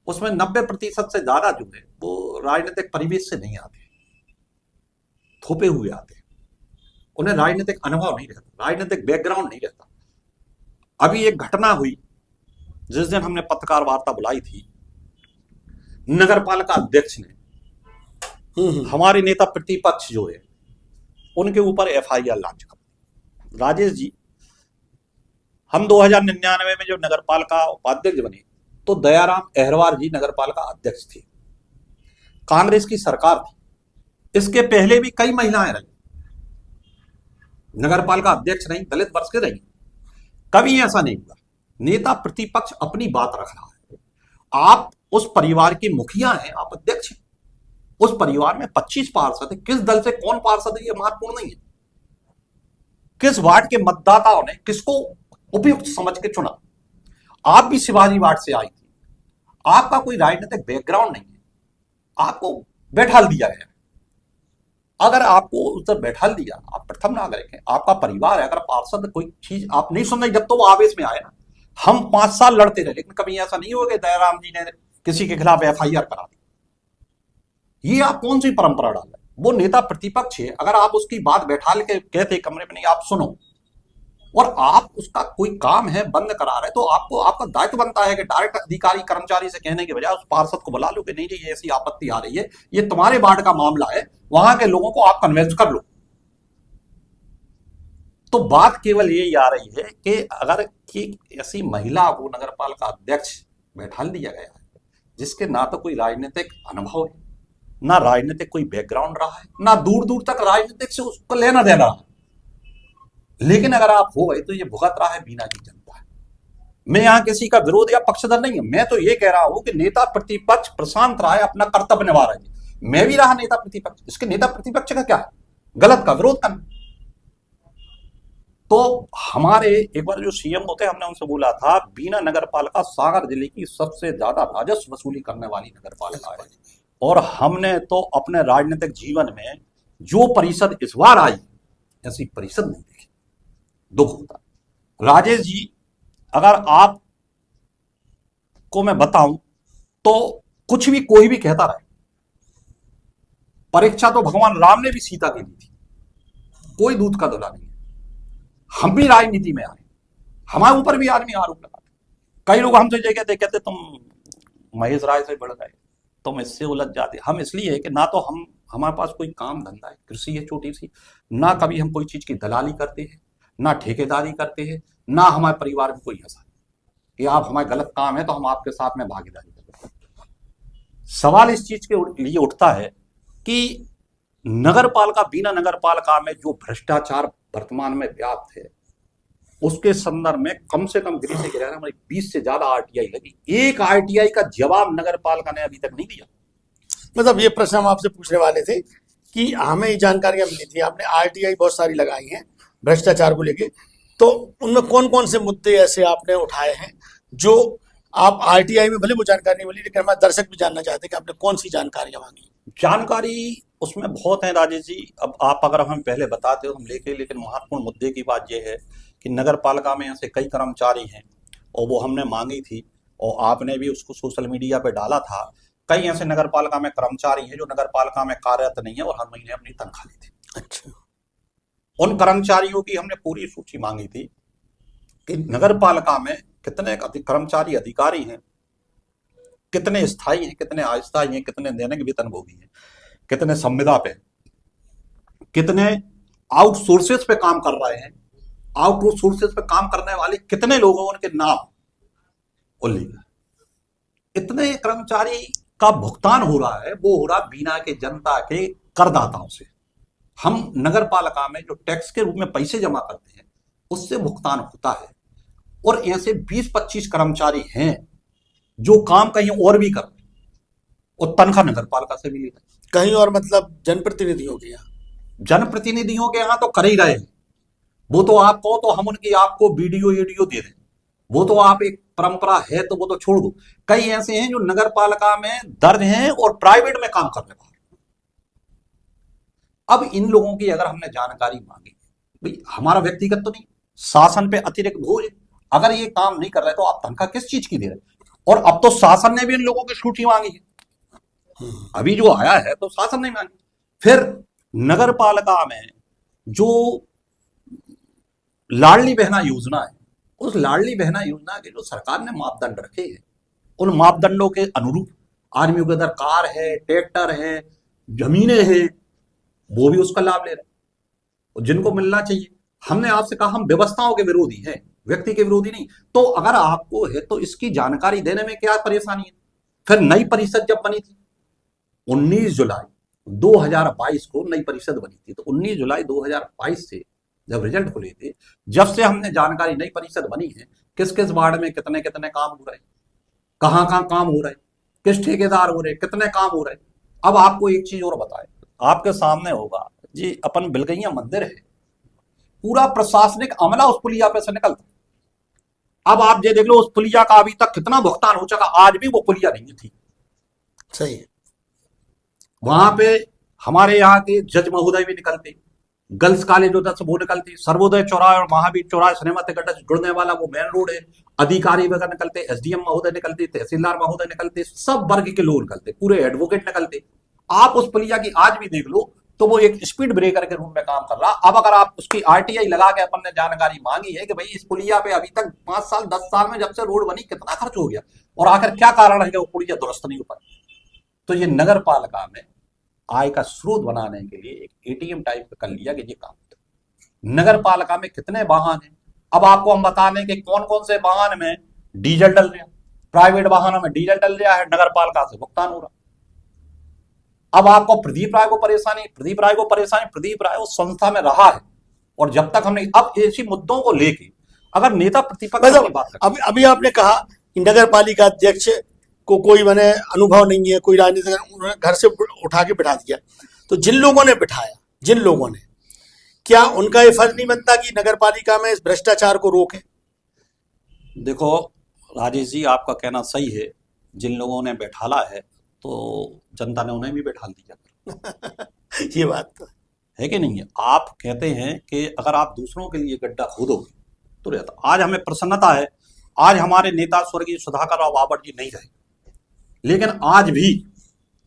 उसमें 90% से ज्यादा जो है वो राजनीतिक परिवेश से नहीं आते, थोपे हुए आते हैं। उन्हें राजनीतिक अनुभव नहीं रहता, राजनीतिक बैकग्राउंड नहीं रहता। अभी एक घटना हुई जिस दिन हमने पत्रकार वार्ता बुलाई थी, नगर पालिका अध्यक्ष ने हमारे नेता प्रतिपक्ष जो है उनके ऊपर एफआईआर लॉन्च कर दी। राजेश जी, हम 2099 में जब नगर पालिका उपाध्यक्ष बने तो दयाराम अहरवार जी नगर पालिका अध्यक्ष थे, कांग्रेस की सरकार थी। इसके पहले भी कई महिलाएं रही, नगर पालिका अध्यक्ष रही, दलित वर्ग के रही। कभी ऐसा नहीं हुआ। नेता प्रतिपक्ष अपनी बात रख रहा है, आप उस परिवार के मुखिया हैं, आप अध्यक्ष हैं। उस परिवार में 25 पार्षद है, किस दल से कौन पार्षद है ये महत्वपूर्ण नहीं है। किस वार्ड के मतदाताओं ने किसको उपयुक्त समझ के चुना। आप भी शिवाजी वार्ड से आई थी, आपका कोई राजनीतिक बैकग्राउंड नहीं है, आपको बैठाल दिया गया। अगर आपको उधर बैठाल दिया, आप प्रथम नागरिक हैं, आपका परिवार है, अगर पार्षद कोई चीज आप नहीं सुन रही, जब तो वो आवेश में आए ना, हम 5 साल लड़ते रहे, लेकिन कभी ऐसा नहीं हो गया दयाराम जी ने किसी के खिलाफ एफआईआर करा दी। ये आप कौन सी परंपरा डाल रहे? वो नेता प्रतिपक्ष है, अगर आप उसकी बात बैठा के कहते कमरे में नहीं आप सुनो, और आप उसका कोई काम है बंद करा रहे, तो आपको आपका दायित्व बनता है कि डायरेक्ट अधिकारी कर्मचारी से कहने के बजाय उस पार्षद को बुला लो कि नहीं ये ऐसी आपत्ति आ रही है, ये तुम्हारे वार्ड का मामला है, वहां के लोगों को आप कन्विंस कर लो। तो बात केवल ये आ रही है कि अगर कि ऐसी महिला को नगर पालिका अध्यक्ष बैठाल दिया गया है जिसके ना तो कोई राजनीतिक अनुभव है, ना राजनीतिक कोई बैकग्राउंड रहा है, ना दूर दूर तक राजनीतिक से उसको लेना देना रहा, लेकिन अगर आप हो गए तो ये भुगत रहा है बीना की जनता है। मैं यहां किसी का विरोध या पक्षधर नहीं हूं, मैं तो ये कह रहा हूं कि नेता प्रतिपक्ष प्रशांत राय अपना कर्तव्य निभा रहे थे। मैं भी रहा नेता प्रतिपक्ष, इसके नेता प्रतिपक्ष का क्या है, गलत का विरोध करना। तो हमारे एक बार जो सीएम होते हमने उनसे बोला था, बीना नगर पालिका सागर जिले की सबसे ज्यादा राजस्व वसूली करने वाली नगर पालिका है, और हमने तो अपने राजनीतिक जीवन में जो परिषद इस बार आई ऐसी परिषद नहीं देखी। दुख होता। राजेश जी, अगर आप को मैं बताऊं तो कुछ भी कोई भी कहता रहे, परीक्षा तो भगवान राम ने भी सीता की दी थी, कोई दूध का धुला नहीं है। हम भी राजनीति में आए, हमारे ऊपर भी आदमी आरोप लगाते। कई लोग हमसे ये कहते तुम महेश राय से बढ़ गए, तुम इससे उलझ जाते। हम इसलिए है कि ना तो हमारे पास कोई काम धंधा है, कृषि है छोटी सी, ना कभी हम कोई चीज की दलाली करते हैं, ना ठेकेदारी करते हैं, ना हमारे परिवार में कोई ऐसा कि आप हमारे गलत काम है तो हम आपके साथ में भागीदारी करते हैं। सवाल इस चीज के लिए उठता है कि नगर पालिका, बीना नगर पालिका में जो भ्रष्टाचार वर्तमान में व्याप्त है उसके संदर्भ में कम से कम गिरी से गिरा हमारी 20 से ज्यादा आरटीआई लगी। एक आरटीआई का जवाब नगर पालिका ने अभी तक नहीं दिया। मतलब ये प्रश्न हम आपसे पूछने वाले थे कि हमें ये जानकारियां मिली थी, आपने आरटीआई बहुत सारी लगाई हैं भ्रष्टाचार को लेके, तो उनमें कौन कौन से मुद्दे ऐसे आपने उठाए हैं जो आप आरटीआई में, भले वो जानकारी नहीं मिली लेकिन हमारे दर्शक भी जानना चाहते हैं कि आपने कौन सी जानकारियां मांगी? जानकारी उसमें बहुत है राजेश जी। अब आप अगर हमें पहले बताते हो हम लेके, लेकिन महत्वपूर्ण मुद्दे की बात यह है कि नगर पालिका में ऐसे कई कर्मचारी हैं और वो हमने मांगी थी और आपने भी उसको सोशल मीडिया पे डाला था। कई ऐसे नगर पालिका में कर्मचारी हैं जो नगर पालिका में कार्यरत नहीं है और हर महीने अपनी तनख्वाह ली थी। अच्छा, उन कर्मचारियों की हमने पूरी सूची मांगी थी कि नगर पालिका में कितने कर्मचारी अधिकारी हैं, कितने स्थायी हैं, कितने अस्थायी हैं, कितने दैनिक वेतनभोगी हैं, कितने संविदा पे, कितने आउटसोर्सेस पे काम कर रहे हैं, आउटसोर्सेस पे काम करने वाले कितने लोग हैं, उनके नाम उल्लेख। इतने कर्मचारी का भुगतान हो रहा है, वो हो रहा बीना के जनता के करदाताओं से। हम नगर पालिका में जो टैक्स के रूप में पैसे जमा करते हैं उससे भुगतान होता है, और ऐसे 20-25 कर्मचारी हैं जो काम कहीं और भी करते हैं और तनख्वाह नगर पालिका से भी लेते हैं। कहीं और मतलब जनप्रतिनिधियों के यहाँ? जनप्रतिनिधियों के यहाँ तो कर ही रहे हैं, वो तो आप कहो तो हम उनकी आपको वीडियो दे दें, वो तो आप एक परंपरा है तो वो तो छोड़ दो। कई ऐसे हैं जो नगर पालिका में दर्ज हैं और प्राइवेट में काम करने वाले। अब इन लोगों की अगर हमने जानकारी मांगी, भाई हमारा व्यक्तिगत तो नहीं, शासन पे अतिरिक्त बोझ, अगर ये काम नहीं कर रहे तो आप तनख्वाह किस चीज की दे रहे? और अब तो शासन ने भी इन लोगों की सूची मांगी है, अभी जो आया है तो शासन ने मांगी। फिर नगर पालिका में जो लाडली बहना योजना है उस लाडली बहना योजना के जो सरकार ने मापदंड रखे हैं, उन मापदंडों के अनुरूप आदमियों के अंदर कार है, ट्रैक्टर है, जमीनें हैं, वो भी उसका लाभ ले रहे हैं जिनको मिलना चाहिए। हमने आपसे कहा हम व्यवस्थाओं के विरोधी हैं, व्यक्ति के विरोधी नहीं। तो अगर आपको है तो इसकी जानकारी देने में क्या परेशानी है। फिर नई परिषद जब बनी थी 19 जुलाई 2022 को नई परिषद बनी थी, तो 19 जुलाई 2022 से जब रिजल्ट खुले थे, जब से हमने जानकारी, नई परिषद बनी है, किस किस वार्ड में कितने कितने काम हो रहे, कहां कहां काम हो रहे, किस ठेकेदार हो रहे, कितने काम हो रहे। अब आपको एक चीज और बताए, आपके सामने होगा जी, अपन बिलगैया मंदिर है, पूरा प्रशासनिक अमला उस पुलिया पे से निकलता। अब आप ये देख लो उस पुलिया का अभी तक कितना भुगतान हो चुका, आज भी वो पुलिया नहीं थी। सही है। वहां पे हमारे यहाँ के जज महोदय भी निकलते, गर्ल्स कॉलेज उधर से वो निकलती, सर्वोदय चौराहे और महावीर चौराहे सिनेमा थिएटर से जुड़ने वाला वो मेन रोड है, अधिकारी वगैरह निकलते, एसडीएम महोदय निकलते, तहसीलदार महोदय निकलते, सब वर्ग के लोग निकलते, पूरे एडवोकेट निकलते। आप उस पुलिया की आज भी देख लो तो वो एक स्पीड ब्रेकर के रूप में काम कर रहा। अब अगर आप उसकी आरटीआई लगा के अपन ने जानकारी मांगी है कि भाई इस पुलिया पे अभी तक 5 साल 10 साल में जब से रोड बनी कितना खर्च हो गया और आखिर क्या कारण है कि वो पुलिया दुरुस्त नहीं हो पाई, तो ये नगर पालिका में आय का स्रोत बनाने के लिए एक एटीएम टाइप कर लिया कि ये काम। नगर पालिका में कितने वाहन हैं, अब आपको हम बता दें कि कौन कौन से वाहन में डीजल डल रहा, प्राइवेट वाहनों में डीजल डल रहा है, नगर पालिका से भुगतान हो रहा। अब आपको प्रदीप राय को परेशानी, प्रदीप राय उस संस्था में रहा है, और जब तक हमने अब ऐसी मुद्दों को लेके अगर नेता प्रतिपक्ष की बात मतलब अभी आपने कहा कि नगर पालिका अध्यक्ष को कोई मैंने अनुभव नहीं है, कोई राजनीति, घर से उठा के बिठा दिया, तो जिन लोगों ने बिठाया, जिन लोगों ने, क्या उनका ये फर्ज नहीं बनता कि नगर पालिका में इस भ्रष्टाचार को रोके? देखो राजेश जी, आपका कहना सही है, जिन लोगों ने बैठाला है तो जनता ने उन्हें भी बैठा दिया ये बात तो है कि नहीं है। आप कहते हैं कि अगर आप दूसरों के लिए गड्ढा खोदोगे तो रहता। आज हमें प्रसन्नता है, आज हमारे नेता स्वर्गीय सुधाकर राव बाबर जी नहीं रहे, लेकिन आज भी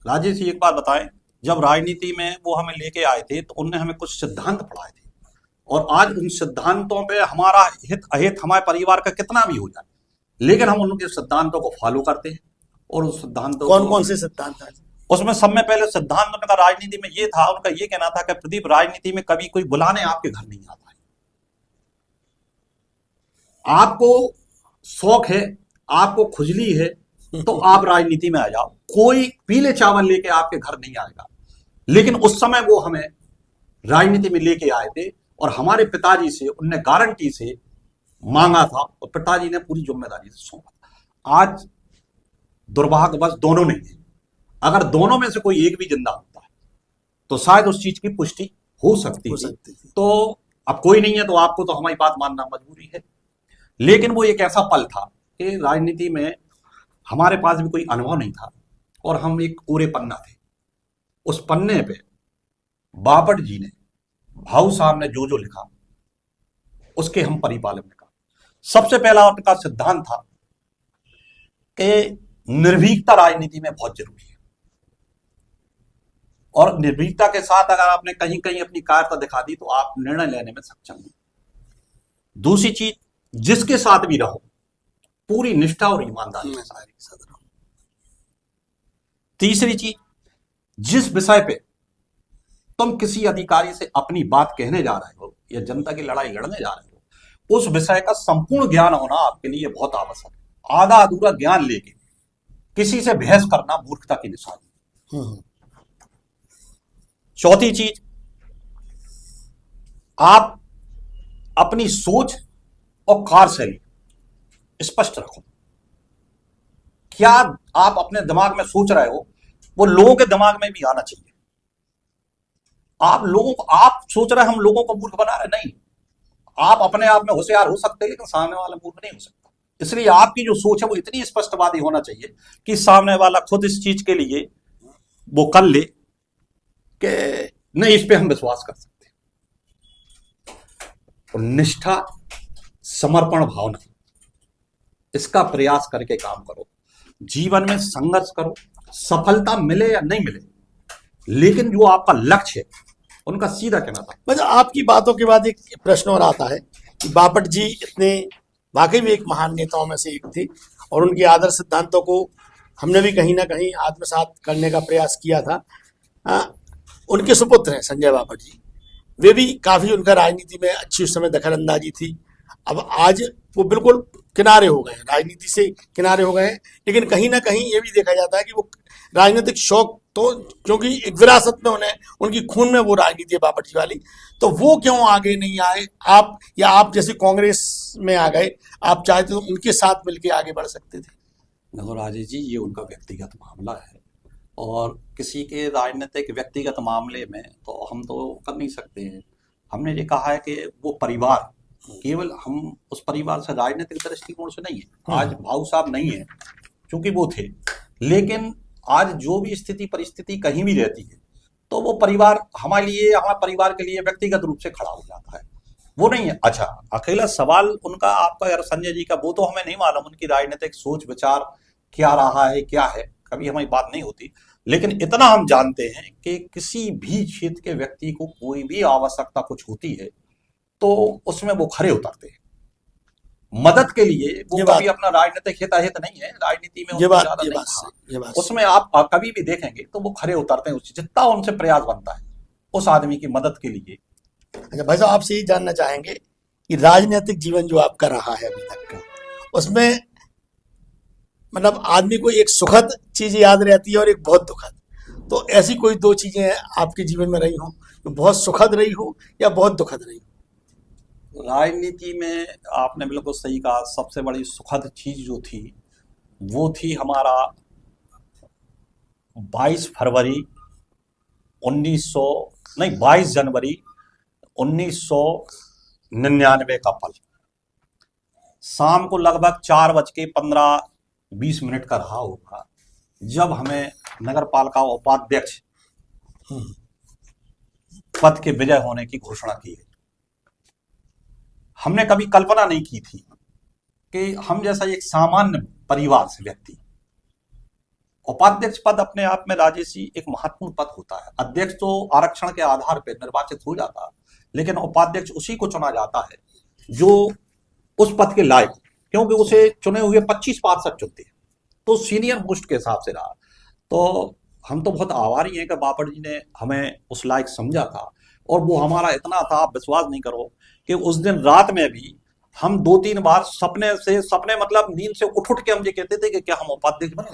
राजेश जी एक बात बताएं, जब राजनीति में वो हमें लेके आए थे तो उनने हमें कुछ सिद्धांत पढ़ाए थे, और आज उन सिद्धांतों पे हमारा हित अहित हमारे परिवार का कितना भी हो जाए, लेकिन हम उनके सिद्धांतों को फॉलो करते हैं। और उस सिद्धांतों कौन कौन से सिद्धांत हैं? उसमें सब में पहले सिद्धांत उनका राजनीति में ये था, उनका ये कहना था कि प्रदीप, राजनीति में कभी कोई बुलाने आपके घर नहीं आता है, आपको शौक है, आपको खुजली है तो आप राजनीति में आ जाओ, कोई पीले चावल लेके आपके घर नहीं आएगा। लेकिन उस समय वो हमें राजनीति में लेके आए थे और हमारे पिताजी से उनने गारंटी से मांगा था और पिताजी ने पूरी जिम्मेदारी से सौंपा। आज दुर्भाग्यवश दोनों नहीं है, अगर दोनों में से कोई एक भी जिंदा होता है तो शायद उस चीज की पुष्टि हो सकती थी। तो अब कोई नहीं है तो आपको तो हमारी बात मानना मजबूरी है, लेकिन वो एक ऐसा पल था कि राजनीति में हमारे पास भी कोई अनुभव नहीं था और हम एक कोरे पन्ना थे। उस पन्ने पे बापट जी ने, भाऊ साहब ने जो जो लिखा उसके हम परिपालन में काम। सबसे पहला उनका सिद्धांत था कि निर्भीकता राजनीति में बहुत जरूरी है, और निर्भीकता के साथ अगर आपने कहीं कहीं अपनी कायरता दिखा दी तो आप निर्णय लेने में सक्षम नहीं। दूसरी चीज, जिसके साथ भी रहो पूरी निष्ठा और ईमानदारी के साथ रहो। तीसरी चीज, जिस विषय पे तुम किसी अधिकारी से अपनी बात कहने जा रहे हो या जनता की लड़ाई लड़ने जा रहे हो, उस विषय का संपूर्ण ज्ञान होना आपके लिए बहुत आवश्यक है। आधा अधूरा ज्ञान लेके किसी से बहस करना मूर्खता की निशानी। चौथी चीज, आप अपनी सोच और कार्यशैली स्पष्ट रखो। क्या आप अपने दिमाग में सोच रहे हो वो लोगों के दिमाग में भी आना चाहिए। आप लोगों को, आप सोच रहे हैं हम लोगों को मूर्ख बना रहे, नहीं, आप अपने आप में होशियार हो सकते हैं लेकिन सामने वाला मूर्ख नहीं हो सकता। इसलिए आपकी जो सोच है वो इतनी स्पष्टवादी होना चाहिए कि सामने वाला खुद इस चीज के लिए वो कर ले कि नहीं, इस पे हम विश्वास कर सकते हैं। और निष्ठा, समर्पण भावना, इसका प्रयास करके काम करो। जीवन में संघर्ष करो, सफलता मिले या नहीं मिले, लेकिन जो आपका लक्ष्य है उनका सीधा कहना था। मतलब आपकी बातों के बाद एक प्रश्न और आता है कि बापट जी इतने वाकई में एक महान नेताओं में से एक थे और उनके आदर्श सिद्धांतों को हमने भी कहीं ना कहीं आत्मसात करने का प्रयास किया था। आ, उनके सुपुत्र हैं संजय बापट जी। वे भी काफी, उनका राजनीति में अच्छी उस समय दखल अंदाजी थी। अब आज वो बिल्कुल किनारे हो गए हैं, राजनीति से किनारे हो गए हैं। लेकिन कहीं ना कहीं ये भी देखा जाता है कि वो राजनीतिक शौक तो, क्योंकि एक विरासत में उन्हें, उनकी खून में वो राजनीति है बापट जी वाली, तो वो क्यों आगे नहीं आए? आप या आप जैसे कांग्रेस में आ गए, आप चाहते तो उनके साथ मिलके आगे बढ़ सकते थे। देखो राजेश जी, ये उनका व्यक्तिगत मामला है और किसी के राजनीतिक व्यक्तिगत मामले में तो हम तो कर नहीं सकते हैं। हमने ये कहा है कि वो परिवार, केवल हम उस परिवार से राजनीतिक दृष्टिकोण से नहीं है। आज भाऊ साहब नहीं है क्योंकि वो थे, लेकिन आज जो भी स्थिति परिस्थिति कहीं भी रहती है तो वो परिवार हमारे लिए, हमारे परिवार के लिए व्यक्तिगत रूप से खड़ा हो जाता है। वो नहीं है। अच्छा, अकेला सवाल उनका आपका यार संजय जी का, वो तो हमें नहीं मालूम उनकी राजनीतिक सोच विचार क्या रहा है क्या है, कभी हमारी बात नहीं होती। लेकिन इतना हम जानते हैं कि किसी भी क्षेत्र के व्यक्ति को कोई भी आवश्यकता कुछ होती है तो उसमें वो खरे उतरते हैं मदद के लिए। वो ये कभी बात अपना राजनीतिक हिताहित नहीं है, राजनीति में ये उनको बात ज्यादा ये नहीं बात था। सही, ये बात उसमें सही। आप कभी भी देखेंगे तो वो खरे उतरते हैं, जितना उनसे प्रयास बनता है उस आदमी की मदद के लिए। अच्छा भाई साहब, आपसे ये जानना चाहेंगे कि राजनीतिक जीवन जो आपका रहा है अभी तक का, उसमें मतलब आदमी को एक सुखद चीज याद रहती है और एक बहुत दुखद। तो ऐसी कोई दो चीजें आपके जीवन में रही हो जो बहुत सुखद रही हो या बहुत दुखद रही राजनीति में आपने बिल्कुल सही कहा, सबसे बड़ी सुखद चीज जो थी वो थी हमारा 22 फरवरी 1900, नहीं 22 जनवरी 1999 का पल। शाम को लगभग 4:15-20 का रहा होगा, जब हमें नगर पालिका उपाध्यक्ष हो? पद के विजय होने की घोषणा की है। हमने कभी कल्पना नहीं की थी कि हम जैसा एक सामान्य परिवार से व्यक्ति, उपाध्यक्ष पद अपने आप में राजेश जी एक महत्वपूर्ण पद होता है। अध्यक्ष तो आरक्षण के आधार पर निर्वाचित हो जाता है, लेकिन उपाध्यक्ष उसी को चुना जाता है जो उस पद के लायक, क्योंकि उसे चुने हुए 25 पार्षद चुनते हैं, तो सीनियर मोस्ट के हिसाब से रहा। तो हम तो बहुत आभारी हैं कि बापट जी ने हमें उस लायक समझा था। और वो हमारा इतना था, आप विश्वास नहीं करो कि उस दिन रात में भी हम 2-3 बार सपने मतलब नींद से उठ के हम ये कहते थे कि क्या हम उपाध्यक्ष बने।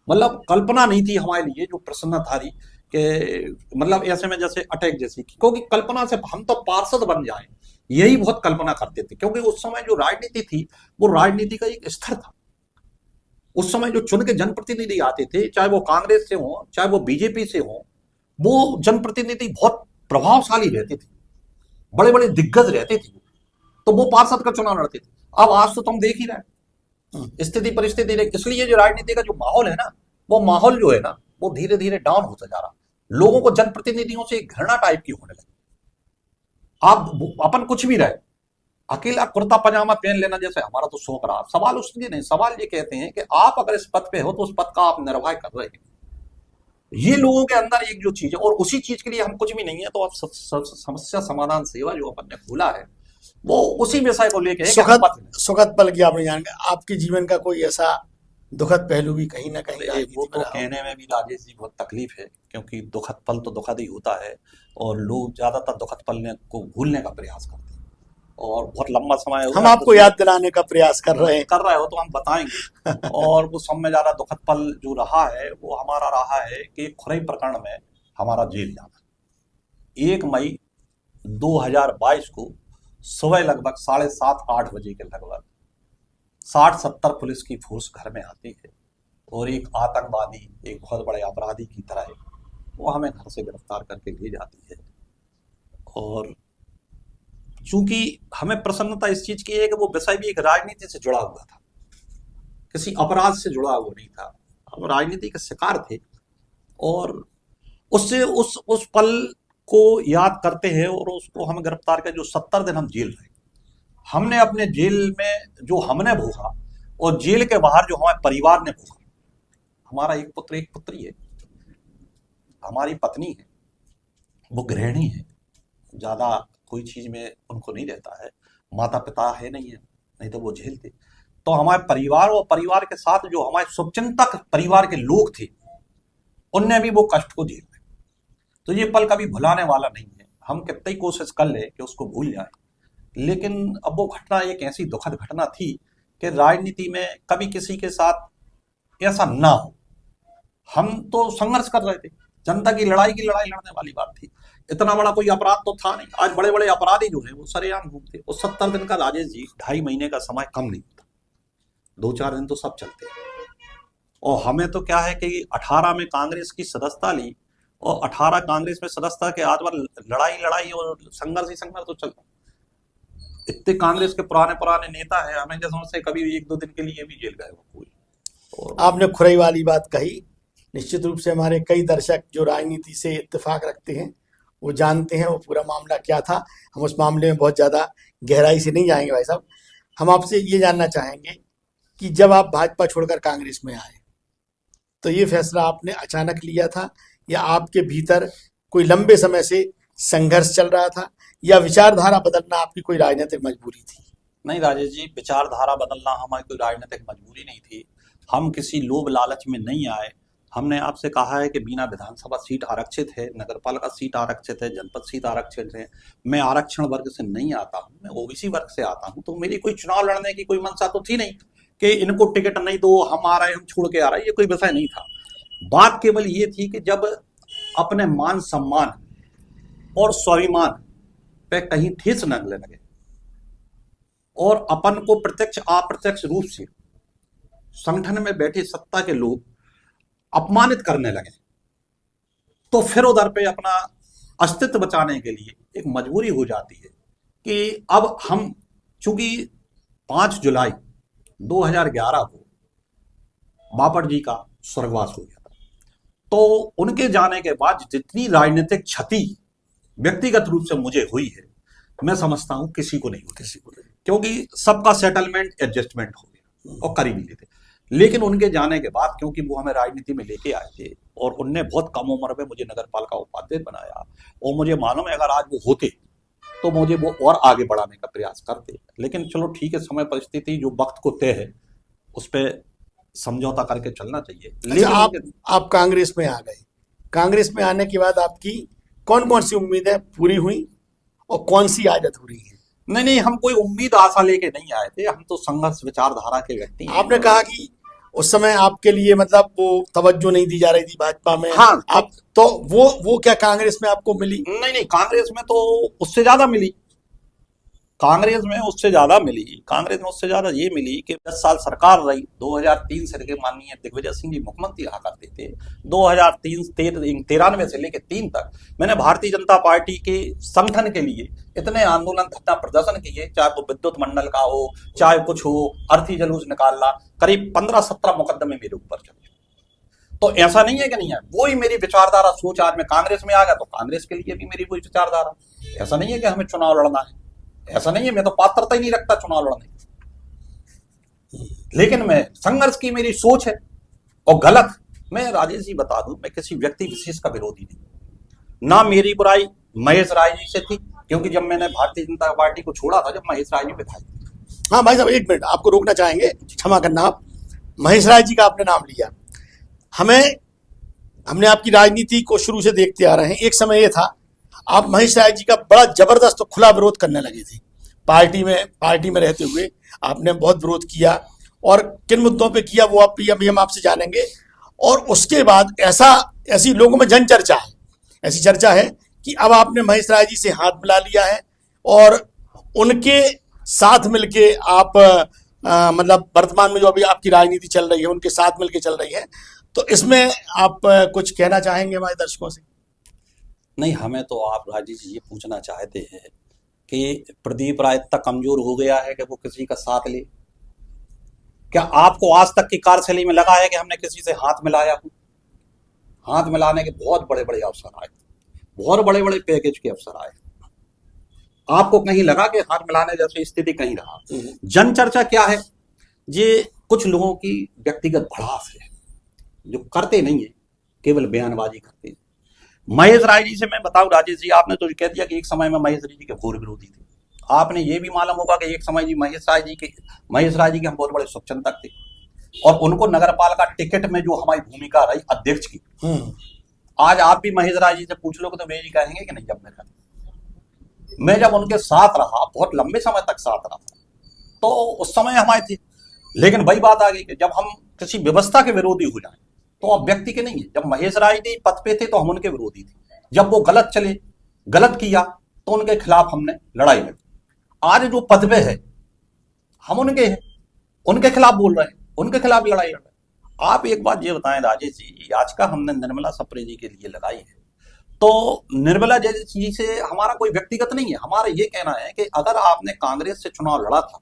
मतलब कल्पना नहीं थी हमारे लिए, जो प्रसन्न था रही कि मतलब ऐसे में जैसे अटैक जैसी, क्योंकि कल्पना से हम तो पार्षद बन जाए यही बहुत कल्पना करते थे। क्योंकि उस समय जो राजनीति थी वो राजनीति का एक स्तर था। उस समय जो चुन के जनप्रतिनिधि आते थे, चाहे वो कांग्रेस से हो चाहे वो बीजेपी से हो, वो जनप्रतिनिधि बहुत प्रभावशाली रहते थे, बड़े बड़े दिग्गज रहते थे, तो वो पार्षद का चुनाव लड़ते थे। अब आज तो तुम देख ही रहे स्थिति परिस्थिति इसलिए जो राजनीति का जो माहौल है ना, वो माहौल जो है ना वो धीरे धीरे डाउन होता जा रहा। लोगों को जनप्रतिनिधियों से घृणा टाइप की होने लगी। आप अपन कुछ भी रहे, अकेला कुर्ता पजामा पहन लेना जैसे हमारा तो शौक रहा। सवाल उसलिए नहीं, सवाल ये कहते हैं कि आप अगर इस पद पे हो तो उस पद का आप निर्वाह कर रहे हैं। ये लोगों के अंदर एक जो चीज है, और उसी चीज के लिए हम कुछ भी नहीं है। तो अब समस्या समाधान सेवा जो अपन ने खोला है वो उसी विषय को लेके है कि हम सुखद पद में। सुखद पल की आपने जान, आपके जीवन का कोई ऐसा दुखद पहलू भी कहीं ना कहीं वो राजनीति में तो रहा हो? कहने में भी राजेश जी बहुत तकलीफ है, क्योंकि दुखद पल तो दुखद ही होता है और लोग ज्यादातर दुखद पल को भूलने का प्रयास करते हैं। और बहुत लंबा समय हो हम गया आपको याद दिलाने का प्रयास कर रहे हैं। कर रहे हो तो हम बताएंगे। और वो सब में ज्यादा दुखद पल जो रहा है वो हमारा रहा है कि खुरई प्रकरण में हमारा जेल जाना। 1 मई 2022 को सुबह लगभग 7:30-8 बजे के लगभग 60-70 पुलिस की फोर्स घर में आती है और एक आतंकवादी, एक बहुत बड़े अपराधी की तरह वो हमें घर से गिरफ्तार करके ले जाती है। और चूंकि हमें प्रसन्नता इस चीज की है कि वो विषय भी एक राजनीति से जुड़ा हुआ था, किसी अपराध से जुड़ा हुआ नहीं था। हम राजनीति के शिकार थे और उससे उस पल को याद करते हैं और उसको हमें गिरफ्तार कर जो 70 दिन हम जेल रहे। हमने अपने जेल में जो हमने भोगा और जेल के बाहर जो हमारे परिवार ने भोगा। हमारा एक पुत्र एक पुत्री है, हमारी पत्नी है, वो गृहिणी है, ज्यादा कोई चीज में उनको नहीं रहता है, माता पिता है नहीं है, नहीं तो वो झेलते। तो हमारे परिवार और परिवार के साथ जो हमारे शुभचिंतक परिवार के लोग थे, उनने भी वो कष्ट को झेला। तो ये पल कभी भुलाने वाला नहीं है। हम कितनी कोशिश कर ले कि उसको भूल जाए, लेकिन अब वो घटना एक ऐसी दुखद घटना थी कि राजनीति में कभी किसी के साथ ऐसा ना हो। हम तो संघर्ष कर रहे थे, जनता की लड़ाई लड़ने वाली बात थी। इतना बड़ा कोई अपराध तो था नहीं। आज बड़े बड़े अपराधी जो है वो सरेआम घूमते। और 70 दिन का, राजेश जी, 2.5 महीने का समय कम नहीं होता। 2-4 दिन तो सब चलते हैं। और हमें तो क्या है कि 18 में कांग्रेस की सदस्यता ली, और 18 कांग्रेस में सदस्यता के आज बार लड़ाई और संघर्ष ही संघर्ष तो चलता। इतने कांग्रेस के पुराने नेता है, हमें जैसे उनसे कभी 1-2 दिन के लिए भी जेल गए हो कोई। और आपने खुरई वाली बात कही। निश्चित रूप से हमारे कई दर्शक जो राजनीति से इत्तेफाक रखते हैं वो जानते हैं वो पूरा मामला क्या था। हम उस मामले में बहुत ज़्यादा गहराई से नहीं जाएंगे भाई साहब। हम आपसे ये जानना चाहेंगे कि जब आप भाजपा छोड़कर कांग्रेस में आए तो ये फैसला आपने अचानक लिया था, या आपके भीतर कोई लंबे समय से संघर्ष चल रहा था, या विचारधारा बदलना आपकी कोई राजनीतिक मजबूरी थी? नहीं राजेश जी, विचारधारा बदलना हमारी कोई राजनीतिक मजबूरी नहीं थी। हम किसी लोभ लालच में नहीं आए। हमने आपसे कहा है कि बिना विधानसभा सीट आरक्षित है, नगरपालिका सीट आरक्षित है, जनपद सीट आरक्षित है। मैं आरक्षण वर्ग से नहीं आता हूँ, मैं ओबीसी वर्ग से आता हूँ। तो मेरी कोई चुनाव लड़ने की कोई मंशा तो थी नहीं कि इनको टिकट नहीं दो, हम आ रहे हैं, हम छोड़ के आ रहे हैं। ये कोई विषय नहीं था। बात केवल ये थी कि जब अपने मान सम्मान और स्वाभिमान पे कहीं ठेस न लगे और अपन को प्रत्यक्ष अप्रत्यक्ष रूप से संगठन में बैठे सत्ता के लोग अपमानित करने लगे, तो फिर उधर पे अपना अस्तित्व बचाने के लिए एक मजबूरी हो जाती है कि अब हम, चूंकि 5 जुलाई 2011 को बापट जी का स्वर्गवास हो गया था, तो उनके जाने के बाद जितनी राजनीतिक क्षति व्यक्तिगत रूप से मुझे हुई है, मैं समझता हूं किसी को नहीं हुई, क्योंकि सबका सेटलमेंट एडजस्टमेंट हो गया और कर ही नहीं लेते। लेकिन उनके जाने के बाद, क्योंकि वो हमें राजनीति में लेके आए थे और उनने बहुत कम उम्र में मुझे नगर पालिका उपाध्यक्ष बनाया, और मुझे मालूम है अगर आज वो होते तो मुझे वो और आगे बढ़ाने का प्रयास करते। लेकिन चलो ठीक है, समय परिस्थिति जो वक्त को तय है उस पर समझौता करके चलना चाहिए। लेकिन आप कांग्रेस में आ गए। कांग्रेस में आने के बाद आपकी कौन कौन सी उम्मीदें पूरी हुई और कौन सी आदत हो रही है? नहीं, हम कोई उम्मीद आशा लेके नहीं आए थे। हम तो संघर्ष विचारधारा के व्यक्ति हैं। आपने कहा कि उस समय आपके लिए मतलब वो तवज्जो नहीं दी जा रही थी भाजपा में। हाँ, आप तो वो क्या कांग्रेस में आपको मिली? नहीं, कांग्रेस में तो उससे ज्यादा मिली। कांग्रेस में उससे ज्यादा ये मिली कि 10 साल सरकार रही। 2003 से लेकर माननीय दिग्विजय सिंह जी मुख्यमंत्री रहा करते थे। 2093 से लेकर 3 तक मैंने भारतीय जनता पार्टी के संगठन के लिए इतने आंदोलन धरना प्रदर्शन किए, चाहे वो विद्युत मंडल का हो, चाहे कुछ हो, अर्थी जुलूस निकालना, करीब 15-17 मुकदमे मेरे ऊपर चले। तो ऐसा नहीं है कि नहीं है, वही मेरी विचारधारा सोच। आज मैं कांग्रेस में आ गया तो कांग्रेस के लिए भी मेरी वही विचारधारा। ऐसा नहीं है कि हमें चुनाव लड़ना है, ऐसा नहीं है, मैं तो पात्रता ही नहीं रखता चुनाव लड़ने की। लेकिन मैं संघर्ष की मेरी सोच है। और गलत, मैं राजेश जी बता दूं, मैं किसी व्यक्ति विशेष का विरोधी नहीं। ना मेरी बुराई महेश राय जी से थी, क्योंकि जब मैंने भारतीय जनता पार्टी को छोड़ा था, जब महेश राय जी विधायक थे। हाँ भाई साहब, 1 मिनट आपको रोकना चाहेंगे, क्षमा करना। आप महेश राय जी का आपने नाम लिया। हमने आपकी राजनीति को शुरू से देखते आ रहे हैं। एक समय ये था आप महेश राय जी का बड़ा जबरदस्त खुला विरोध करने लगे थे। पार्टी में रहते हुए आपने बहुत विरोध किया, और किन मुद्दों पे किया वो अभी हम आपसे जानेंगे। और उसके बाद ऐसी लोगों में जन चर्चा है, ऐसी चर्चा है कि अब आपने महेश राय जी से हाथ मिला लिया है और उनके साथ मिलके आप मतलब वर्तमान में जो अभी आपकी राजनीति चल रही है उनके साथ मिलके चल रही है। तो इसमें आप कुछ कहना चाहेंगे हमारे दर्शकों से? नहीं, हमें तो आप राजेश जी ये पूछना चाहते हैं कि प्रदीप राय इतना कमजोर हो गया है कि वो किसी का साथ ले? क्या आपको आज तक की कार्यशैली में लगा है कि हमने किसी से हाथ मिलाया हो? हाथ मिलाने के बहुत बड़े बड़े अवसर आए, बहुत बड़े बड़े पैकेज के अवसर आए। आपको कहीं लगा कि हाथ मिलाने जैसी स्थिति कहीं रहा? जन चर्चा क्या है? ये कुछ लोगों की व्यक्तिगत भड़ास है जो करते नहीं है, केवल बयानबाजी करते हैं। महेश राय जी से मैं बताऊं राजेश जी, आपने तो कह दिया कि एक समय में महेश जी के घोर विरोधी थे। आपने ये भी मालूम होगा कि एक समय जी महेश राय जी के हम बहुत बड़े शुभचिंतक थे, और उनको नगर पालिका टिकट में जो हमारी भूमिका रही अध्यक्ष की, आज आप भी महेश राय जी से पूछ लोगे तो वे जी कहेंगे कि नहीं, मैं जब उनके साथ रहा, बहुत लंबे समय तक साथ रहा, तो उस समय हमारे थे। लेकिन वही बात आ गई कि जब हम किसी व्यवस्था के विरोधी हो जाए तो अब व्यक्ति के नहीं है। जब महेश राय जी पद पे थे तो हम उनके विरोधी थे, जब वो गलत चले, गलत किया, तो उनके खिलाफ हमने लड़ाई लड़ी। आज जो पद पे है हम उनके हैं, उनके खिलाफ बोल रहे हैं, उनके खिलाफ लड़ाई लड़ रहे हैं। आप एक बात ये बताएं राजेश जी, याचिका हमने निर्मला सप्रे जी के लिए लगाई है, तो निर्मला जी से हमारा कोई व्यक्तिगत नहीं है। हमारा ये कहना है कि अगर आपने कांग्रेस से चुनाव लड़ा था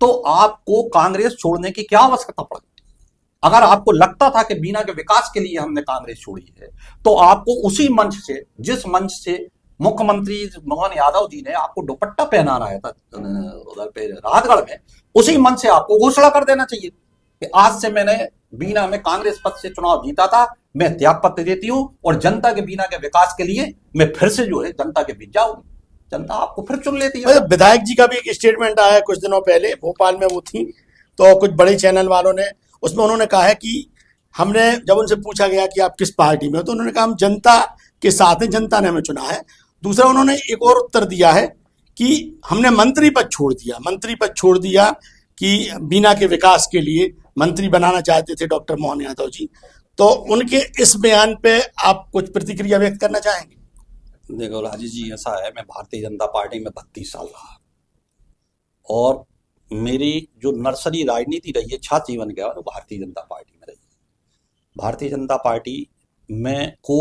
तो आपको कांग्रेस छोड़ने की क्या आवश्यकता पड़ी? अगर आपको लगता था कि बीना के विकास के लिए हमने कांग्रेस छोड़ी है, तो आपको उसी मंच से, जिस मंच से मुख्यमंत्री मोहन यादव जी ने आपको दुपट्टा पहनाना आया था उधर पे राहतगढ़ में, उसी मंच से आपको घोषणा कर देना चाहिए कि आज से मैंने बीना में कांग्रेस पद से चुनाव जीता था, मैं त्याग पत्र देती हूं और जनता के बीना के विकास के लिए मैं फिर से जो है जनता के बीच जाऊंगी। जनता आपको फिर चुन लेती है। विधायक जी का भी एक स्टेटमेंट आया कुछ दिनों पहले, भोपाल में वो थी, तो कुछ बड़े चैनल वालों ने, उसमें उन्होंने कहा है कि हमने, जब उनसे पूछा गया कि आप किस पार्टी में हो, तो उन्होंने कहा हम जनता के साथ हैं, जनता ने हमें चुना है। दूसरा उन्होंने एक और उत्तर दिया है कि हमने मंत्री पद छोड़ दिया कि बीना के विकास के लिए मंत्री बनाना चाहते थे डॉक्टर मोहन यादव जी। तो उनके इस बयान पे आप कुछ प्रतिक्रिया व्यक्त करना चाहेंगे? देखो राजेश जी, ऐसा है, मैं भारतीय जनता पार्टी में 32 साल रहा, और मेरी जो नर्सरी राजनीति रही है, छात्र जीवन गया, वो भारतीय जनता पार्टी में रही। भारतीय जनता पार्टी में को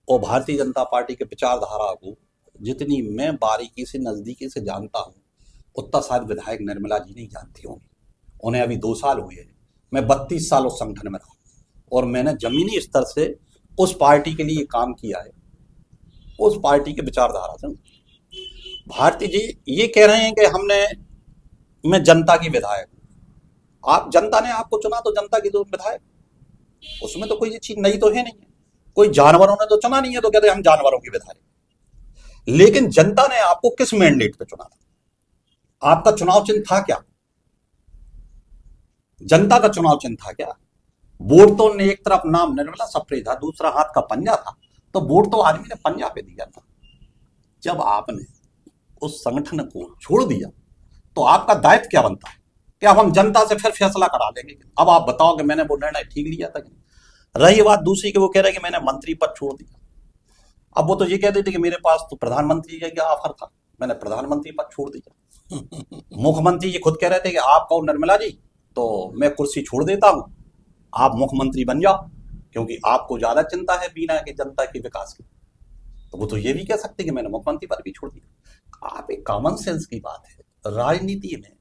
और भारतीय जनता पार्टी के विचारधारा को जितनी मैं बारीकी से, नजदीकी से जानता हूँ, उतना शायद विधायक निर्मला जी नहीं जानती होंगी। उन्हें अभी 2 साल हुए हैं। मैं 32 साल उस संगठन में रहा और मैंने जमीनी स्तर से उस पार्टी के लिए काम किया है, उस पार्टी के विचारधारा से। भारती जी ये कह रहे हैं कि मैं जनता की विधायक हूं। आप, जनता ने आपको चुना तो जनता की तो विधायक, उसमें तो कोई चीज नई तो है नहीं है। कोई जानवरों ने तो चुना नहीं है तो कहते हम जानवरों की विधायक। लेकिन जनता ने आपको किस मैंडेट पे चुना था? आपका चुनाव चिन्ह था क्या? जनता का चुनाव चिन्ह था क्या? वोट तो ने एक तरफ नाम निर्मला सप्रे था, दूसरा हाथ का पंजा था, तो वोट तो आदमी ने पंजा पे दिया था। जब आपने उस संगठन को छोड़ दिया तो आपका दायित्व क्या बनता है कि अब हम जनता से फिर फैसला करा लेंगे? अब आप बताओ कि मैंने वो निर्णय ठीक लिया था कि नहीं। रही बात दूसरी कि वो कह रहे कि मैंने मंत्री पद छोड़ दिया। अब वो तो ये कहते थे कि मेरे पास तो प्रधानमंत्री का ऑफर था, मैंने प्रधानमंत्री पद छोड़ दिया। मुख्यमंत्री जी खुद कह रहे थे कि आप कहो निर्मला जी तो मैं कुर्सी छोड़ देता हूं, आप मुख्यमंत्री बन जाओ, क्योंकि आपको ज्यादा चिंता है बीना के जनता के विकास की। तो वो तो ये भी कह सकते कि मैंने मुख्यमंत्री पद भी छोड़ दिया। आप, एक कॉमन सेंस की बात है, राजनीति में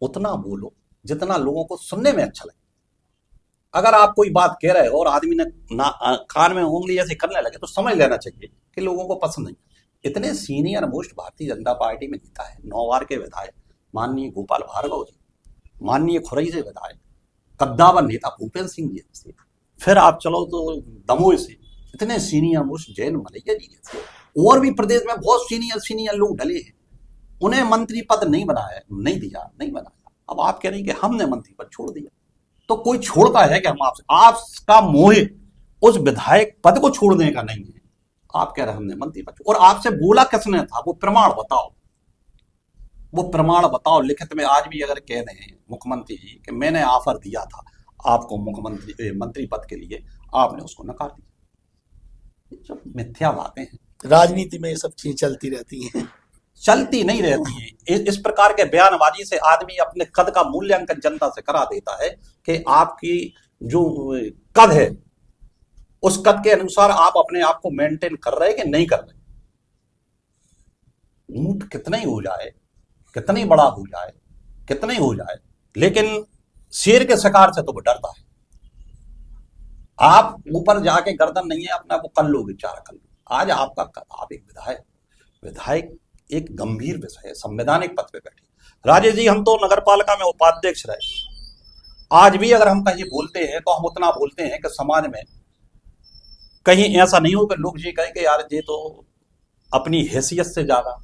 उतना बोलो जितना लोगों को सुनने में अच्छा लगे। अगर आप कोई बात कह रहे हो और आदमी ने कान में उंगली ऐसे करने लगे तो समझ लेना चाहिए कि लोगों को पसंद नहीं। इतने senior most Bharatiya Janata party में नेता है, 9 बार के विधायक माननीय गोपाल भार्गव जी, माननीय खुरई से विधायक, कद्दावर नेता भूपेंद्र सिंह जी से, फिर आप चलो तो दमोह से इतने सीनियर मोस्ट जैन मलैया जी जैसे, और भी प्रदेश में बहुत सीनियर लोग डले हैं, उन्हें मंत्री पद नहीं बनाया, नहीं दिया, नहीं बनाया। अब आप कह रहे हैं कि हमने मंत्री पद छोड़ दिया, तो कोई छोड़ता है कि हम आपका मोह उस विधायक पद को छोड़ने का नहीं है। आप कह रहे हैं हमने मंत्री पद, और आपसे बोला किसने था? वो प्रमाण बताओ, वो प्रमाण बताओ लिखित में। आज भी अगर कह रहे हैं मुख्यमंत्री जी कि मैंने ऑफर दिया था आपको मंत्री पद के लिए, आपने उसको नकार दिया, सब मिथ्या बातें हैं। राजनीति में ये सब चीजें चलती रहती हैं। चलती नहीं रहती है। इस प्रकार के बयानबाजी से आदमी अपने कद का मूल्यांकन जनता से करा देता है कि आपकी जो कद है उस कद के अनुसार आप अपने आप को मेंटेन कर रहे कि नहीं कर रहे। ऊंट कितना ही हो जाए, कितना ही बड़ा हो जाए, कितना ही हो जाए, लेकिन शेर के शिकार से तो वो डरता है। आप ऊपर जाके गर्दन नहीं है अपना वो कर लोगे, चारा कर लो। आज आपका आप एक विधायक एक गंभीर विषय है, संवैधानिक पद पे बैठे। राजेश जी, हम तो नगर पालिका में उपाध्यक्ष रहे। आज भी अगर हम कहीं बोलते हैं तो हम उतना बोलते हैं कि समाज में कहीं ऐसा नहीं हो कि लोग ये कहें कि यार ये तो अपनी हैसियत से ज्यादा,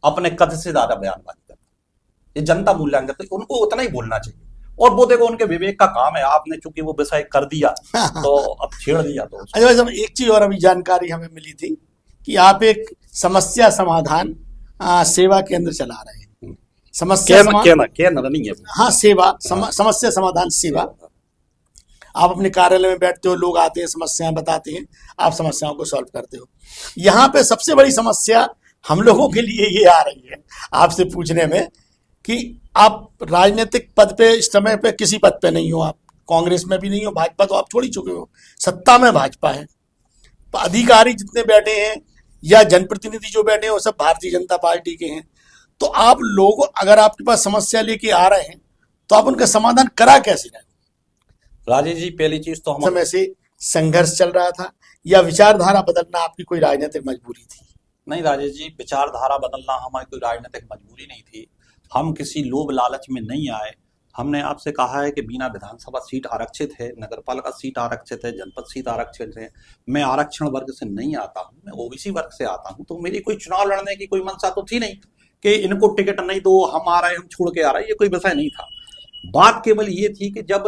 अपने कद से ज्यादा बयानबाजी करता है। ये जनता मूल्यांकन करती है, उनको उतना ही बोलना चाहिए। और वो देखो उनके विवेक का काम है, आपने चूंकि वो विषय कर दिया तो अब छेड़ दिया तो अच्छा भाई साहब, एक चीज और अभी जानकारी हमें मिली थी कि आप एक समस्या समाधान सेवा केंद्र चला रहे हैं। समस्या केंद्र नहीं है, हाँ सेवा समस्या समाधान सेवा। आप अपने कार्यालय में बैठते हो, लोग आते हैं, समस्याएं बताते हैं, आप समस्याओं को सॉल्व करते हो। यहाँ पे सबसे बड़ी समस्या हम लोगों के लिए ये आ रही है आपसे पूछने में कि आप राजनीतिक पद पे इस समय पे किसी पद पे नहीं हो, आप कांग्रेस में भी नहीं हो, भाजपा तो आप छोड़ ही चुके हो, सत्ता में भाजपा है। अधिकारी जितने बैठे हैं या जनप्रतिनिधि जो बैठे हैं वो सब भारतीय जनता पार्टी के हैं। तो आप लोग अगर आपके पास समस्या लेके आ रहे हैं तो आप उनका समाधान करा कैसे रहे? राजेश जी, पहली चीज तो हम समय से संघर्ष चल रहा था या विचारधारा बदलना आपकी कोई राजनीतिक मजबूरी थी? नहीं राजेश जी, विचारधारा बदलना हमारी कोई राजनीतिक मजबूरी नहीं थी। हम किसी लोभ लालच में नहीं आए। हमने आपसे कहा है कि बीना विधानसभा सीट आरक्षित है, नगरपालिका सीट आरक्षित है, जनपद सीट आरक्षित है। मैं आरक्षण वर्ग से नहीं आता हूँ, मैं ओबीसी वर्ग से आता हूँ। तो मेरी कोई चुनाव लड़ने की कोई मंशा तो थी नहीं कि इनको टिकट नहीं दो, हम आ रहे हैं, हम छोड़ के आ रहे हैं, ये कोई विषय नहीं था। बात केवल ये थी कि जब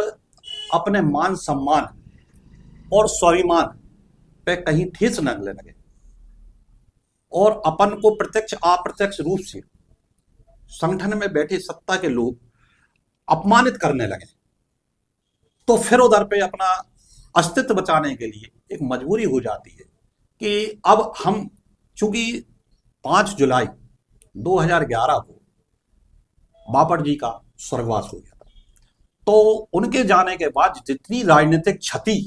अपने मान सम्मान और स्वाभिमान पे कहीं ठेस लगने लगे और अपन को प्रत्यक्ष अप्रत्यक्ष रूप से संगठन में बैठे सत्ता के लोग अपमानित करने लगे, तो फिर उधर पे अपना अस्तित्व बचाने के लिए एक मजबूरी हो जाती है कि अब हम, चूंकि 5 जुलाई 2011 को बापट जी का स्वर्गवास हो गया था, तो उनके जाने के बाद जितनी राजनीतिक क्षति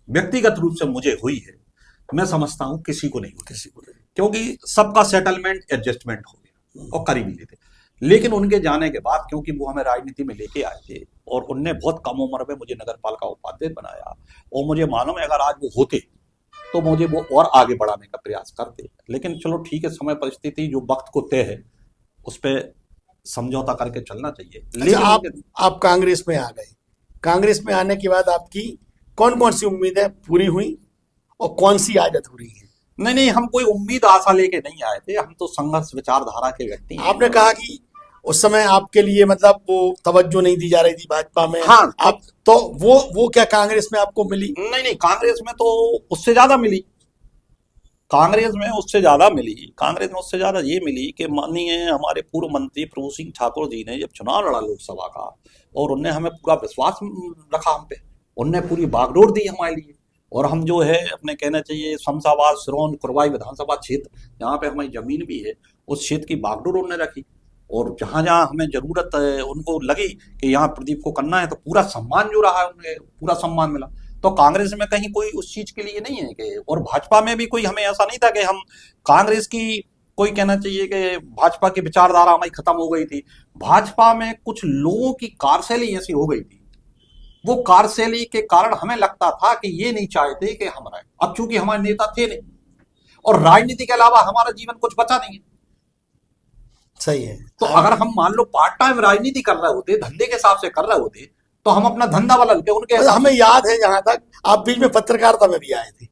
व्यक्तिगत रूप से मुझे हुई है, मैं समझता हूं किसी को नहीं हुई, क्योंकि सबका सेटलमेंट एडजस्टमेंट हो गया और कर ही भी लेते। लेकिन उनके जाने के बाद, क्योंकि वो हमें राजनीति में लेके आए थे और उनने बहुत कम उम्र में मुझे नगर पालिका उपाध्यक्ष बनाया, और मुझे मालूम है अगर आज वो होते तो मुझे वो और आगे बढ़ाने का प्रयास करते। लेकिन चलो ठीक है, समय परिस्थिति जो वक्त को तय है उस पर समझौता करके चलना चाहिए। लेकिन आप कांग्रेस में आ गए, कांग्रेस में आने के बाद आपकी कौन कौन सी उम्मीदें पूरी हुई और कौन सी आदत हो रही है? नहीं, हम कोई उम्मीद आशा लेके नहीं आए थे, हम तो संघर्ष विचारधारा के व्यक्ति हैं। आपने कहा कि उस समय आपके लिए मतलब वो तवज्जो नहीं दी जा रही थी भाजपा में। हाँ, आप तो वो क्या कांग्रेस में आपको मिली? नहीं, कांग्रेस में तो उससे ज्यादा मिली। कांग्रेस में उससे ज्यादा ये मिली कि माननीय हमारे पूर्व मंत्री प्रभु सिंह ठाकुर जी ने जब चुनाव लड़ा लोकसभा का, और उनने हमें पूरा विश्वास रखा हम पे, उनने पूरी बागडोर दी हमारे लिए। और हम जो है अपने कहना चाहिए शमशाबाद, सिरौन, कुरवाई विधानसभा क्षेत्र, जहाँ पे हमारी जमीन भी है, उस क्षेत्र की बागडोर उन्होंने रखी। और जहां जहां हमें जरूरत उनको लगी कि यहाँ प्रदीप को करना है, तो पूरा सम्मान जो रहा है उन्हें पूरा सम्मान मिला। तो कांग्रेस में कहीं कोई उस चीज के लिए नहीं है कि, और भाजपा में भी कोई हमें ऐसा नहीं था कि हम कांग्रेस की कोई कहना चाहिए कि भाजपा की विचारधारा हमारी खत्म हो गई थी। भाजपा में कुछ लोगों की कार्यशैली ऐसी हो गई थी, वो कार्यशैली के कारण हमें लगता था कि ये नहीं चाहते कि हम रहे। अब चूंकि हमारे नेता थे नहीं और राजनीति के अलावा हमारा जीवन कुछ बचा नहीं है। सही है। तो अगर हम मान लो पार्ट टाइम राजनीति कर रहे होते, धंधे के हिसाब से कर रहे होते, तो हम अपना धंधा बदल के उनके, हमें याद है जहां तक आप बीच में पत्रकारिता में भी आए थे।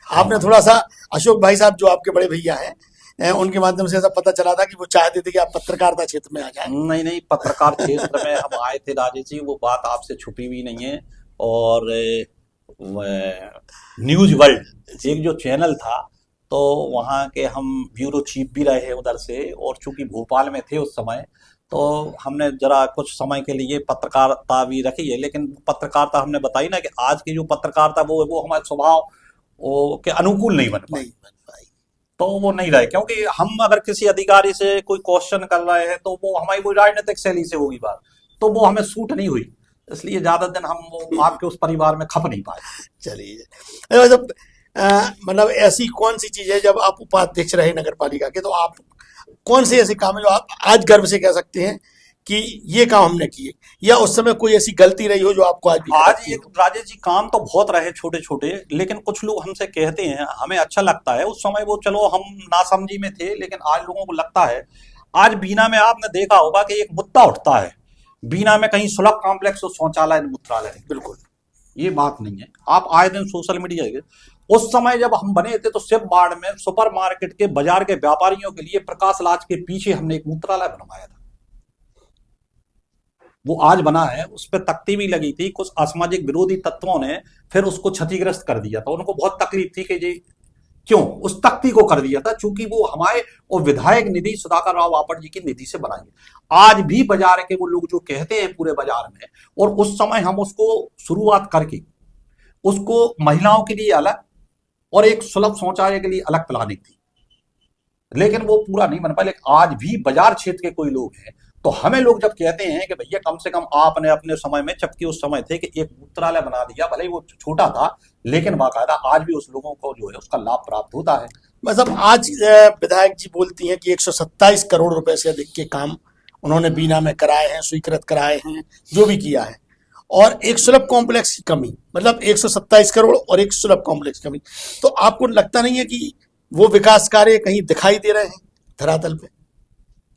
आपने थोड़ा सा, अशोक भाई साहब जो आपके बड़े भैया हैं, उनके माध्यम से ऐसा पता चला था कि वो चाहते थे कि आप पत्रकारिता क्षेत्र में आ जाएं। नहीं, पत्रकार क्षेत्र में हम आए थे राजेश जी, वो बात आपसे छुपी हुई नहीं है। और न्यूज वर्ल्ड एक जो चैनल था, तो वहाँ के हम ब्यूरो चीफ भी रहे हैं उधर से, और चूंकि भोपाल में थे उस समय, तो हमने जरा कुछ समय के लिए पत्रकारिता भी रखी है। लेकिन पत्रकारिता हमने बताई ना कि आज की जो पत्रकारिता वो हमारे स्वभाव के अनुकूल नहीं बन पाई, तो वो नहीं रहे। क्योंकि हम अगर किसी अधिकारी से कोई क्वेश्चन कर रहे हैं तो वो हमारी कोई राजनीतिक शैली से होगी बात, तो वो हमें सूट नहीं हुई, इसलिए ज्यादा दिन हम वो आपके उस परिवार में खप नहीं पाए। चलिए, मतलब ऐसी कौन सी चीज है, जब आप उपाध्यक्ष रहे नगर पालिका के, तो आप कौन से ऐसे काम है जो आप आज गर्व से कह सकते हैं कि ये काम हमने किए, या उस समय कोई ऐसी गलती रही हो जो आपको आज ये राजेश जी काम तो बहुत रहे छोटे छोटे, लेकिन कुछ लोग हमसे कहते हैं, हमें अच्छा लगता है, उस समय वो चलो हम नासमझी में थे, लेकिन आज लोगों को लगता है। आज बीना में आपने देखा होगा कि एक मुद्दा उठता है, बीना में कहीं सुलभ कॉम्प्लेक्स और शौचालय मूत्रालय, बिल्कुल ये बात नहीं है। आप आए दिन सोशल मीडिया के, उस समय जब हम बने थे तो शिव बाड़ में सुपरमार्केट के बाजार के व्यापारियों के लिए प्रकाश लाज के पीछे हमने एक मूत्रालय बनवाया था। वो आज बना है, उस पर तख्ती भी लगी थी, कुछ असामाजिक विरोधी तत्वों ने फिर उसको क्षतिग्रस्त कर दिया था। उनको बहुत तकलीफ थी कि ये क्यों उस तख्ती को कर दिया था, चूंकि वो हमारे और विधायक निधि सुधाकर राव बापट जी की निधि से बनाएंगे। आज भी बाजार के वो लोग जो कहते हैं पूरे बाजार में, और उस समय हम उसको शुरुआत करके उसको महिलाओं के लिए अलग और एक सुलभ शौचालय के लिए अलग प्लानिंग थी, लेकिन वो पूरा नहीं बन पाया। लेकिन आज भी बाजार क्षेत्र के कोई लोग हैं तो हमें लोग जब कहते हैं कि भैया कम से कम आपने अपने समय में, जबकि उस समय थे कि एक मूत्रालय बना दिया, भले ही वो छोटा था लेकिन बाकायदा आज भी उस लोगों को जो है उसका लाभ प्राप्त होता है। मतलब आज विधायक जी बोलती हैं कि 127 करोड़ रुपए से अधिक के काम उन्होंने बीना में कराए हैं, स्वीकृत कराए हैं, जो भी किया है, और एक सुलभ कॉम्प्लेक्स की कमी, मतलब 127 करोड़ और एक सुलभ कॉम्प्लेक्स की कमी। तो आपको लगता नहीं है कि वो विकास कार्य कहीं दिखाई दे रहे हैं धरातल पे?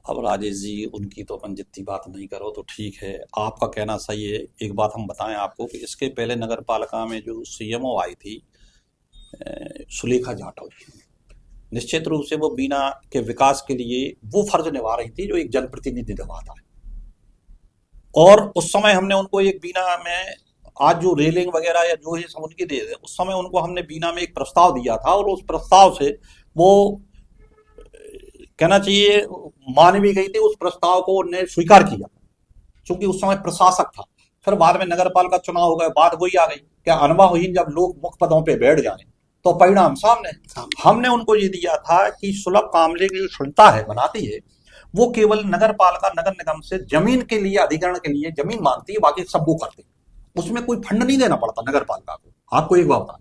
अब राजेश जी, उनकी तो अपन जितनी बात नहीं करो तो ठीक है, आपका कहना सही है। एक बात हम बताएं आपको कि इसके पहले नगर पालिका में जो सीएमओ आई थी सुलेखा जाटव जी, निश्चित रूप से वो बीना के विकास के लिए वो फर्ज निभा रही थी जो एक जनप्रतिनिधि निभाता है। और उस समय हमने उनको एक बीना में, आज जो रेलिंग वगैरह या जो है सब उनकी दे दे, उस समय उनको हमने बीना में एक प्रस्ताव दिया था और उस प्रस्ताव से वो कहना चाहिए मान भी गई थी। उस प्रस्ताव को उन्होंने स्वीकार किया क्योंकि उस समय प्रशासक था। फिर बाद में नगर पालिका चुनाव हो गए, बात वही आ गई, क्या अनुभवहीन जब लोग मुख्य पदों पे बैठ जाए तो परिणाम सामने। हमने उनको ये दिया था कि सुलभ कामले की जो क्षमता है बनाती है, वो केवल नगर पालिका नगर निगम से जमीन के लिए, अधिग्रहण के लिए जमीन मांगती है, बाकी सब वो करते हैं। उसमें कोई फंड नहीं देना पड़ता नगर पालिका को। आपको एक बात बता,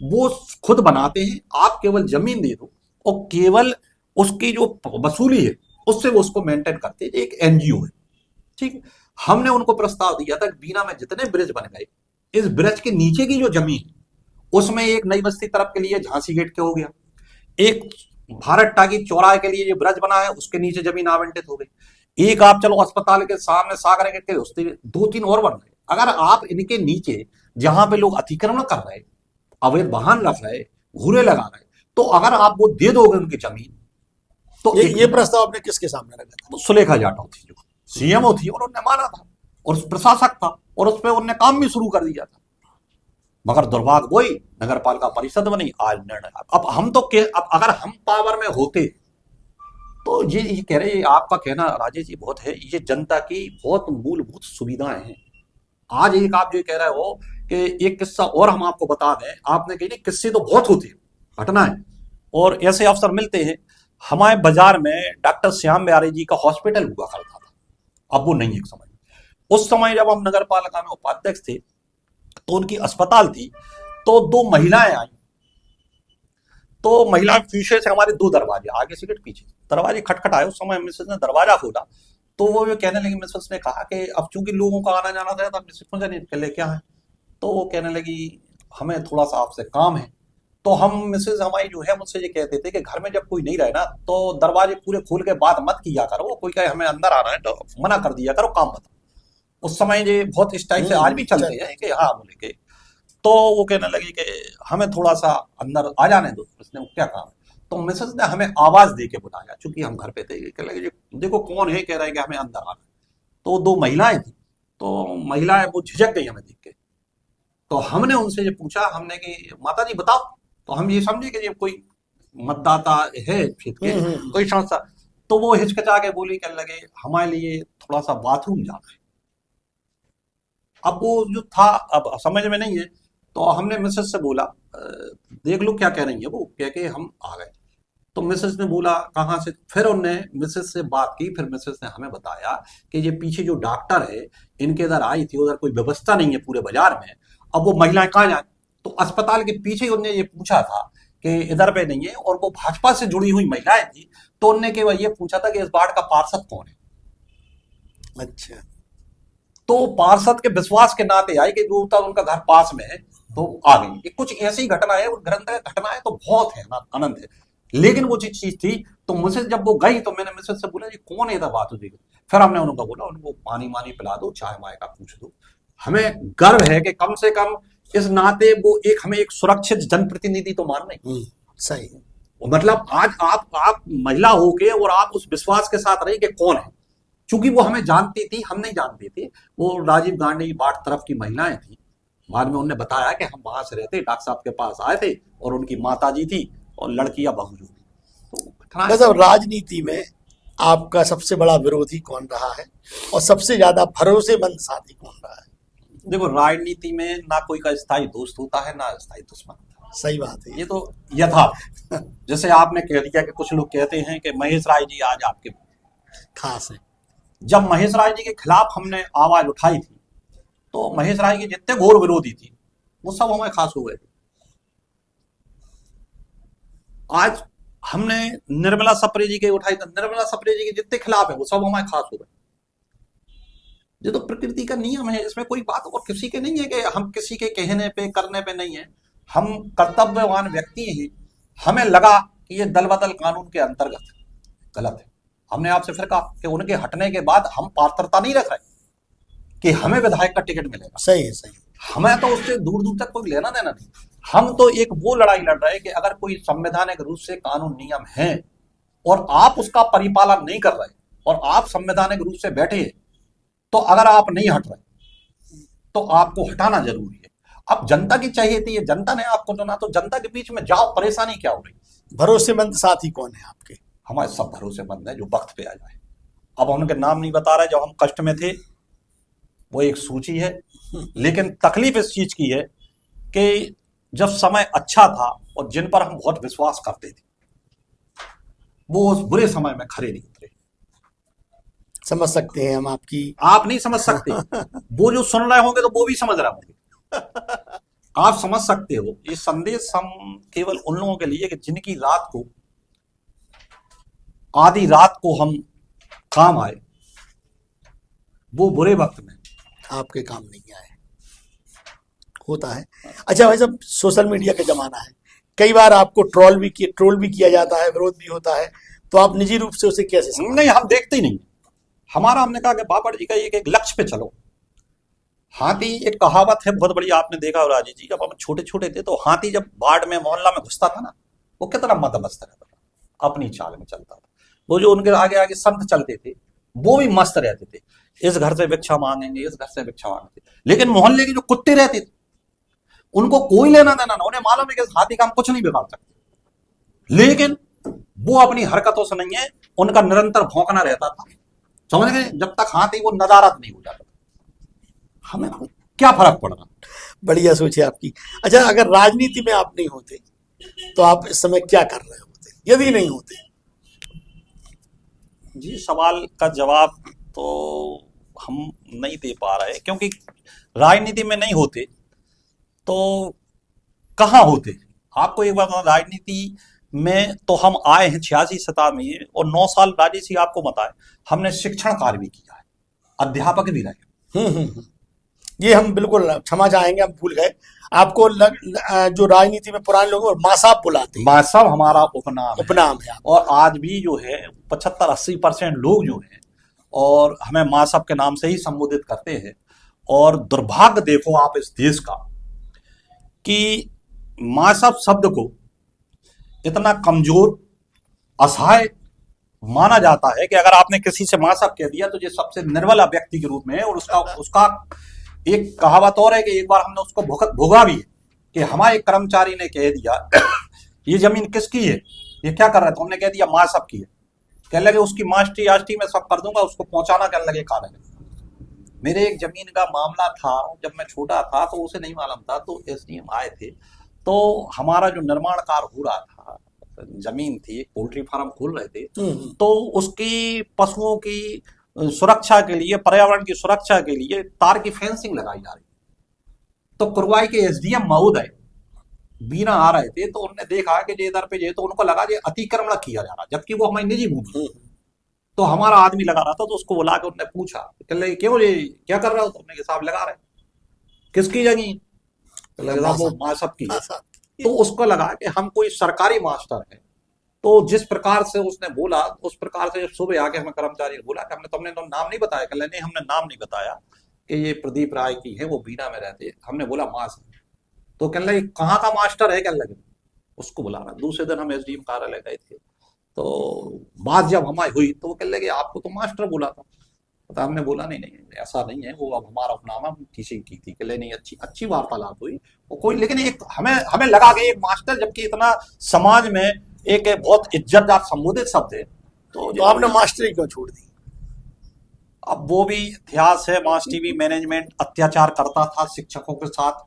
वो खुद बनाते हैं, आप केवल जमीन दे दो और केवल उसकी जो वसूली है उससे वो उसको मेंटेन करते हैं। एक एनजीओ है, ठीक है। हमने उनको प्रस्ताव दिया था कि बीना में जितने ब्रिज बन गए, इस ब्रिज के नीचे की जो जमीन, उसमें एक नई बस्ती तरफ के लिए झांसी गेट के हो गया, एक भारत टाकी चौराहे के लिए जो ब्रिज बना है उसके नीचे जमीन आवंटित हो गई, एक आप चलो अस्पताल के सामने सागर गेट के उसके 2-3 और बन गए। अगर आप इनके नीचे जहां पे लोग अतिक्रमण कर रहे, अवैध वाहन रख रहे, घूरे लगा रहे, तो अगर आप वो दे दोगे उनकी जमीन, तो ये प्रस्ताव आपने किसके सामने रखा था? तो सुलेखा जाटव थी जो सीएमओ थी, और उन्होंने माना था और प्रशासक था और उस पर उन्होंने काम भी शुरू कर दिया था। मगर दुर्भाग्य वही, नगर पालिका परिषद बनी, आज निर्णय। अब हम तो अब अगर हम पावर में होते तो ये कह रहे, आपका कहना राजेश जी बहुत है, ये जनता की बहुत मूलभूत सुविधाएं हैं। आज एक आप जो कह रहे हो कि एक किस्सा और हम आपको बता दें, आपने कही नहीं, किस्से तो बहुत होते हैं, घटनाएं और ऐसे अवसर मिलते हैं। हमारे बाजार में डॉक्टर श्याम बिहारी जी का हॉस्पिटल हुआ करता था, अब वो नहीं है। एक समय, उस समय जब हम नगर पालिका में उपाध्यक्ष थे तो उनकी अस्पताल थी, तो 2 महिलाएं आई। तो महिला पीछे से, हमारे 2 दरवाजे, आगे से गेट पीछे, दरवाजे खटखटाए। उस समय मिसेस ने दरवाजा खोला तो वो कहने लगी, मिसेस ने कहा कि अब चूंकि लोगों का आना जाना था, तब मिसेस मुझे नहीं पहले क्या है, तो वो कहने लगी हमें थोड़ा सा आपसे काम है। तो हम, मिसेज हमारी जो है, मुझसे ये कहते थे कि घर में जब कोई नहीं रहे ना तो दरवाजे पूरे खोल के बात मत किया करो, कोई कहे हमें अंदर आना है तो मना कर दिया करो, काम बताओ। उस समय ये बहुत इस टाइप से आज भी चलते हैं कि हाँ बोले के। तो वो कहने लगी कि हमें थोड़ा सा अंदर आ जाने दो। उसने क्या कहा, तो मिसेज ने हमें आवाज दे के बुलाया, चूंकि हम घर पे थे। कहने लगे देखो कौन है, कह रहा है कि हमें अंदर आना। तो 2 महिलाएं थी, तो महिलाएं वो झिझक गई हमें देख के। तो हमने उनसे ये पूछा, हमने कि माता जी बताओ, तो हम ये समझे कि ये कोई मतदाता है क्षेत्र के, कोई संस्था। तो वो हिचकिचा के बोली, कहने लगे हमारे लिए थोड़ा सा बाथरूम जाना है। अब वो जो था, अब समझ में नहीं है, तो हमने मिसेस से बोला देख लो क्या कह रही है। वो कह के हम आ गए। तो मिसेस ने बोला कहाँ से, फिर उनने मिसेस से बात की, फिर मिसेस ने हमें बताया कि ये पीछे जो डॉक्टर है इनके इधर आई थी, उधर कोई व्यवस्था नहीं है पूरे बाजार में, अब वो महिलाएं कहाँ जाए। तो अस्पताल के पीछे उनने ये पूछा था कि इधर पे नहीं है, और वो भाजपा से जुड़ी हुई महिलाएं थी, तो उनने केवल ये पूछा था कि इस वार्ड का पार्षद कौन है। अच्छा, तो पार्षद के विश्वास के नाते आई कि जो उनका घर पास में है, तो आ गई। कुछ ऐसी घटनाएं, घटनाएं तो बहुत है, अनंत है, लेकिन वो चीज थी। तो मुझसे जब वो गई तो मैंने मिसेज से बोला जी कौन है, इधर बात हो। फिर हमने उनको बोला, उनको पानी वानी पिला दो, चाय वाय का पूछ दो। हमें गर्व है कि कम से कम इस नाते वो एक हमें एक सुरक्षित जनप्रतिनिधि तो मान रहे हैं। सही है। मतलब आज आप महिला होके और आप उस विश्वास के साथ रहे कि कौन है, क्योंकि वो हमें जानती थी, हम नहीं जानते थे। वो राजीव गांधी बाट तरफ की महिलाएं थी। बाद में उन्होंने बताया कि हम वहां से रहते, डॉक्टर साहब के पास आए थे और उनकी माता जी थी और लड़कियां बहू जो थी। तो बस अब राजनीति में आपका सबसे बड़ा विरोधी कौन रहा है और सबसे ज्यादा भरोसेमंद साथी कौन रहा है? देखो, राजनीति में ना कोई का स्थायी दोस्त होता है ना स्थायी दुश्मन होता है। सही बात है। ये तो यथार्थ। जैसे आपने कह दिया कि कुछ लोग कहते हैं कि महेश राय जी आज आपके खास है। जब महेश राय जी के खिलाफ हमने आवाज उठाई थी तो महेश राय के जितने घोर विरोधी थी वो सब हमें खास हो गए। आज हमने निर्मला सप्रे जी के उठाई तो निर्मला सप्रे जी के जितने खिलाफ है वो सब हमें खास हो गए। ये तो प्रकृति का नियम है, इसमें कोई बात और किसी के नहीं है कि हम किसी के कहने पे करने पे नहीं है। हम कर्तव्यवान व्यक्ति हैं। हमें लगा कि ये दल बदल कानून के अंतर्गत गलत है। हमने आपसे फिर कहा कि उनके हटने के बाद हम पात्रता नहीं रख रहे कि हमें विधायक का टिकट मिलेगा। सही है, सही। हमें तो उससे दूर दूर तक कोई लेना देना नहीं। हम तो एक वो लड़ाई लड़ रहे हैं कि अगर कोई संवैधानिक रूप से कानून नियम है और आप उसका परिपालन नहीं कर रहे और आप संवैधानिक रूप से बैठे हैं, तो अगर आप नहीं हट रहे तो आपको हटाना जरूरी है। अब जनता की चाहिए थी, ये जनता ने आपको चुना, तो जनता के बीच में जाओ, परेशानी क्या हो रही? भरोसेमंद साथी कौन है आपके? हमारे सब भरोसेमंद है जो वक्त पे आ जाए। अब उनके नाम नहीं बता रहे, जब हम कष्ट में थे वो एक सूची है। लेकिन तकलीफ इस चीज की है कि जब समय अच्छा था और जिन पर हम बहुत विश्वास करते थे वो उस बुरे समय में खड़े नहीं उतरे। समझ सकते हैं हम आपकी। आप नहीं समझ सकते, वो जो सुन रहे होंगे तो वो भी समझ रहे होंगे। आप समझ सकते हो। ये संदेश हम केवल उन लोगों के लिए कि जिनकी रात को, आधी रात को हम काम आए, वो बुरे वक्त में आपके काम नहीं आए। होता है। अच्छा भाई साहब, सोशल मीडिया का जमाना है, कई बार आपको ट्रोल भी किया जाता है, विरोध भी होता है, तो आप निजी रूप से उसे कैसे संभालते हैं? नहीं, हम देखते ही नहीं। हमने कहा कि बाबा जी का एक लक्ष्य पे चलो। हाथी, एक कहावत है बहुत बड़ी, आपने देखा हो राजीव जी, जब हम छोटे छोटे थे तो हाथी जब वार्ड में मोहल्ला में घुसता था ना, वो कितना मदमस्त रहता था, अपनी चाल में चलता था। वो जो उनके आगे आगे संत चलते थे वो भी मस्त रहते थे, इस घर से भिक्षा मांगेंगे, इस घर से भिक्षा मांगेंगे। लेकिन मोहल्ले के जो कुत्ते रहते थे उनको कोई लेना देना ना, उन्हें मालूम है कि इस हाथी का हम कुछ नहीं बिगाड़ सकते। लेकिन वो अपनी हरकतों से नहीं है, उनका निरंतर भौंकना रहता था, समझ गए, जब तक हाथी वो नदारद नहीं हो जाता। हमें क्या फर्क पड़ रहा? बढ़िया सोच है आपकी। अच्छा, अगर राजनीति में आप नहीं होते तो आप इस समय क्या कर रहे होते यदि नहीं होते? जी, सवाल का जवाब तो हम नहीं दे पा रहे, क्योंकि राजनीति में नहीं होते तो कहाँ होते। आपको एक बात बता, राजनीति में तो हम आए हैं 86 में, और 9 साल राजेश जी आपको बताए हमने शिक्षण कार्य भी किया है, अध्यापक भी रहे। ये हम बिल्कुल क्षमा चाहेंगे, हम भूल गए। आपको जो राजनीति में पुराने लोग माँ साहब बुलाते हैं। माँ साहब हमारा उपनाम है। है। और आज भी जो है 75-80% लोग जो हैं और हमें माँ साहब के नाम से ही संबोधित करते हैं। और दुर्भाग्य देखो आप इस देश का कि माँ साहब शब्द को इतना कमजोर, असहाय माना जाता है कि अगर आपने किसी से माँ साहब कह दिया तो ये सबसे निर्बल व्यक्ति के रूप में है। और उसका एक कहावत और है कि एक बार हमने उसको भोगा भी है कि हमारे एक कर्मचारी ने कह दिया ये जमीन किसकी है, ये क्या कर रहा है, तो हमने कह दिया माँ साहब की है। कह लगे उसकी मास्टरी आस्टी में सब कर दूंगा, उसको पहुंचाना कर लगे कागज। मेरे एक जमीन का मामला था, जब मैं छोटा था तो उसे नहीं मालूम था, तो एसडीएम आए थे, तो हमारा जो निर्माण कार्य हो रहा था, जमीन थी, पोल्ट्री फार्म खोल रहे थे, तो उसकी पशुओं की सुरक्षा के लिए, पर्यावरण की सुरक्षा के लिए तार की फेंसिंग लगाई जा रही। तो कुरवाई के एसडीएम महोदय बीना आ रहे थे, तो उन्होंने देखा कि इधर पे जो, तो उनको लगा कि अतिक्रमण किया जा रहा, जबकि वो हमारी निजी भूमि। तो हमारा आदमी लगा रहा था, तो उसको बुला के उन्होंने पूछा, कह लगे क्यों ये क्या कर रहे हो? तो हमने साहब लगा रहे। किसकी जमीन? वो माँ साहब की। तो उसको लगा कि हम कोई सरकारी मास्टर है। तो जिस प्रकार से उसने बोला, उस प्रकार से सुबह आके हमें कर्मचारी ने बोला कि हमने तुमने तो नाम नहीं बताया। कह नहीं, हमने नाम नहीं बताया, कि ये प्रदीप राय की है, वो बीना में रहते हैं। हमने बोला माँ से, तो कहने लगे कहाँ का मास्टर है, कहने लगे उसको बुलाना। दूसरे दिन हम एसडीएम कार्यालय गए थे, तो बात जब हमारी हुई तो वो कहने लगे आपको तो मास्टर बोला था। तो हमने बोला नहीं नहीं ऐसा नहीं है, वो अब हमारा उपनाम हम टीचिंग की थी। कहले नहीं, अच्छी अच्छी वार्तालाप हुई वो कोई, लेकिन एक हमें हमें लगा कि एक मास्टर, जबकि इतना समाज में एक बहुत इज्जतदार संबोधित शब्द है, तो आपने मास्टरी क्यों छोड़ दी? अब वो भी इतिहास है। मास टीवी मैनेजमेंट अत्याचार करता था शिक्षकों के साथ।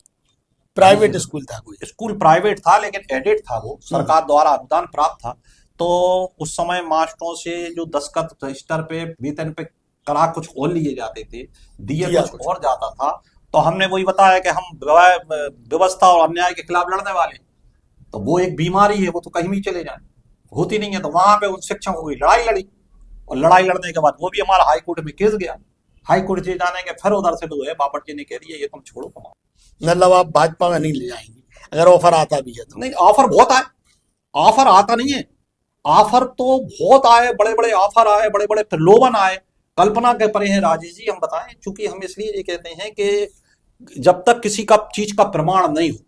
प्राइवेट स्कूल था कोई? स्कूल प्राइवेट था, लेकिन एडेड था, वो सरकार द्वारा अनुदान प्राप्त था। तो उस समय मास्टरों से जो दस्खत रजिस्टर पे वेतन पे करा कुछ और लिए जाते थे, दिए दिया कुछ और जाता था। तो हमने वही बताया कि हम व्यवस्था और अन्याय के खिलाफ लड़ने वाले हैं। तो वो एक बीमारी है, वो तो कहीं भी चले जाए, होती नहीं है। तो वहां पे उन शिक्षकों की लड़ाई लड़ी, और लड़ाई लड़ने के बाद वो भी हमारा हाई कोर्ट में केस गया। हाई कोर्ट से जाने के फिर उधर से जो है बापट जी ने कह दिया ये तुम छोड़ो, तुम मतलब आप भाजपा में नहीं ले जाएंगे अगर ऑफर आता भी है तो? नहीं। ऑफर बहुत आए, ऑफर आता नहीं है, ऑफर तो बहुत आए, बड़े बड़े ऑफर आए, बड़े बड़े प्रलोभन आए, कल्पना के परे हैं राजेश जी। हम बताएं, चूंकि हम इसलिए ये कहते हैं कि जब तक किसी का चीज का प्रमाण नहीं हो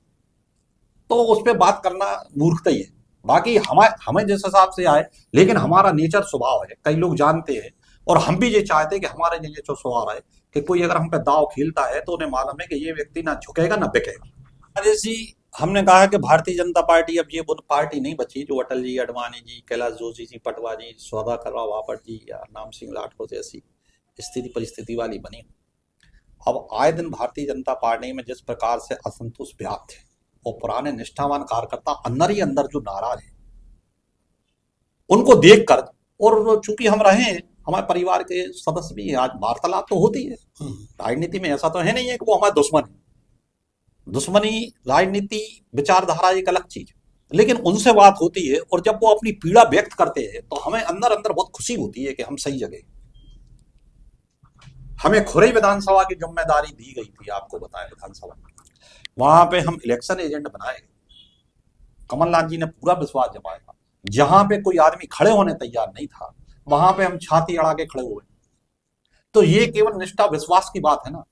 तो उस पर बात करना मूर्खता ही है। बाकी हमें हमें जिस हिसाब से आए, लेकिन हमारा नेचर स्वभाव है, कई लोग जानते हैं, और हम भी ये चाहते हैं कि हमारे नेचर स्वभाव है कि कोई अगर हम पे दाव खेलता है तो उन्हें मालूम है कि ये व्यक्ति ना झुकेगा ना बिकेगा। राजेश जी, हमने कहा कि भारतीय जनता पार्टी अब ये वो पार्टी नहीं बची जो अटल जी, अडवाणी जी, कैलाश जोशी जी, पटवा जी, सौदागर बापट जी या नाम सिंह लाठौर जैसी स्थिति परिस्थिति वाली बनी। अब आए दिन भारतीय जनता पार्टी में जिस प्रकार से असंतोष व्याप्त है, और पुराने निष्ठावान कार्यकर्ता अंदर ही अंदर जो नाराज है, उनको देखकर, और चूंकि हम रहे हैं, हमारे परिवार के सदस्य भी हैं, आज वार्तालाप तो होती है। राजनीति में ऐसा तो है नहीं है कि वो हमारे दुश्मन है। दुश्मनी, राजनीति, विचारधारा एक अलग चीज, लेकिन उनसे बात होती है, और जब वो अपनी पीड़ा व्यक्त करते हैं तो हमें अंदर अंदर बहुत खुशी होती है कि हम सही जगह। हमें खुरई विधानसभा की जिम्मेदारी दी गई थी, आपको बताया, विधानसभा वहां पे हम इलेक्शन एजेंट बनाए। कमलनाथ जी ने पूरा विश्वास जमाया। जहां पे कोई आदमी खड़े होने तैयार नहीं था, वहां पे हम छाती अड़ा के खड़े हुए। तो ये केवल निष्ठा विश्वास की बात है ना।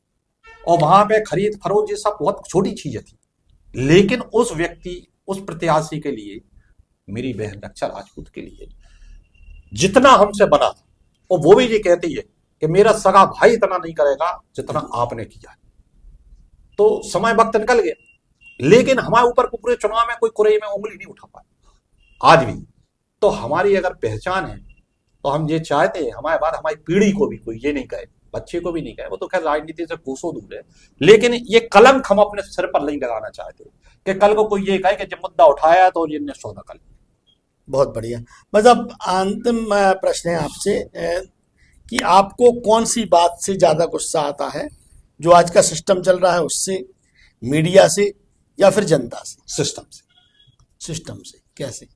और वहां पे खरीद फरोख्त ये सब बहुत छोटी चीजें थी, लेकिन उस व्यक्ति, उस प्रत्याशी के लिए, मेरी बहन रक्षा राजपूत के लिए जितना हमसे बना था, और वो भी ये कहती है कि मेरा सगा भाई इतना नहीं करेगा जितना आपने किया। तो समय वक्त निकल गया, लेकिन हमारे ऊपर पूरे चुनाव में कोई कुरई में उंगली नहीं उठा पाया आज भी। तो हमारी अगर पहचान है तो हम ये चाहते हैं हमारे बाद हमारी पीढ़ी को भी कोई ये नहीं कहे, बच्चे को भी नहीं कहे, वो तो खैर राजनीति से कोसों दूर है, लेकिन ये कलंक हम अपने सिर पर नहीं लगाना चाहते कि कल को कोई ये कहे कि जब मुद्दा उठाया तो ये सौदा कर। बहुत बढ़िया। मतलब अंतिम प्रश्न है आपसे कि आपको कौन सी बात से ज्यादा गुस्सा आता है, जो आज का सिस्टम चल रहा है उससे, मीडिया से, या फिर जनता से? सिस्टम से। सिस्टम से कैसे?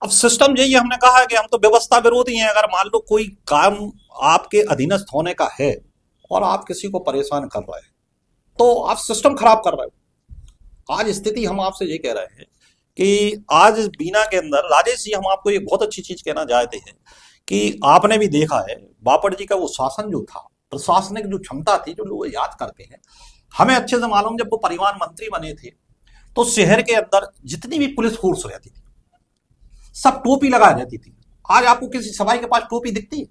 अब सिस्टम यही है, हमने कहा है कि हम तो व्यवस्था विरोधी हैं। अगर मान लो कोई काम आपके अधीनस्थ होने का है और आप किसी को परेशान कर रहे हैं तो आप सिस्टम खराब कर रहे हो। आज स्थिति हम आपसे ये कह रहे हैं कि आज बीना के अंदर, राजेश जी, हम आपको एक बहुत अच्छी चीज कहना चाहते हैं कि आपने भी देखा है बापट जी का वो शासन जो था, प्रशासनिक जो क्षमता थी, जो लोग याद करते हैं, हमें अच्छे से मालूम, जब वो परिवहन मंत्री बने थे तो शहर के अंदर जितनी भी पुलिस फोर्स रहती थी सब टोपी लगाए रहती थी। आज आपको किसी सफाई के पास टोपी दिखती है?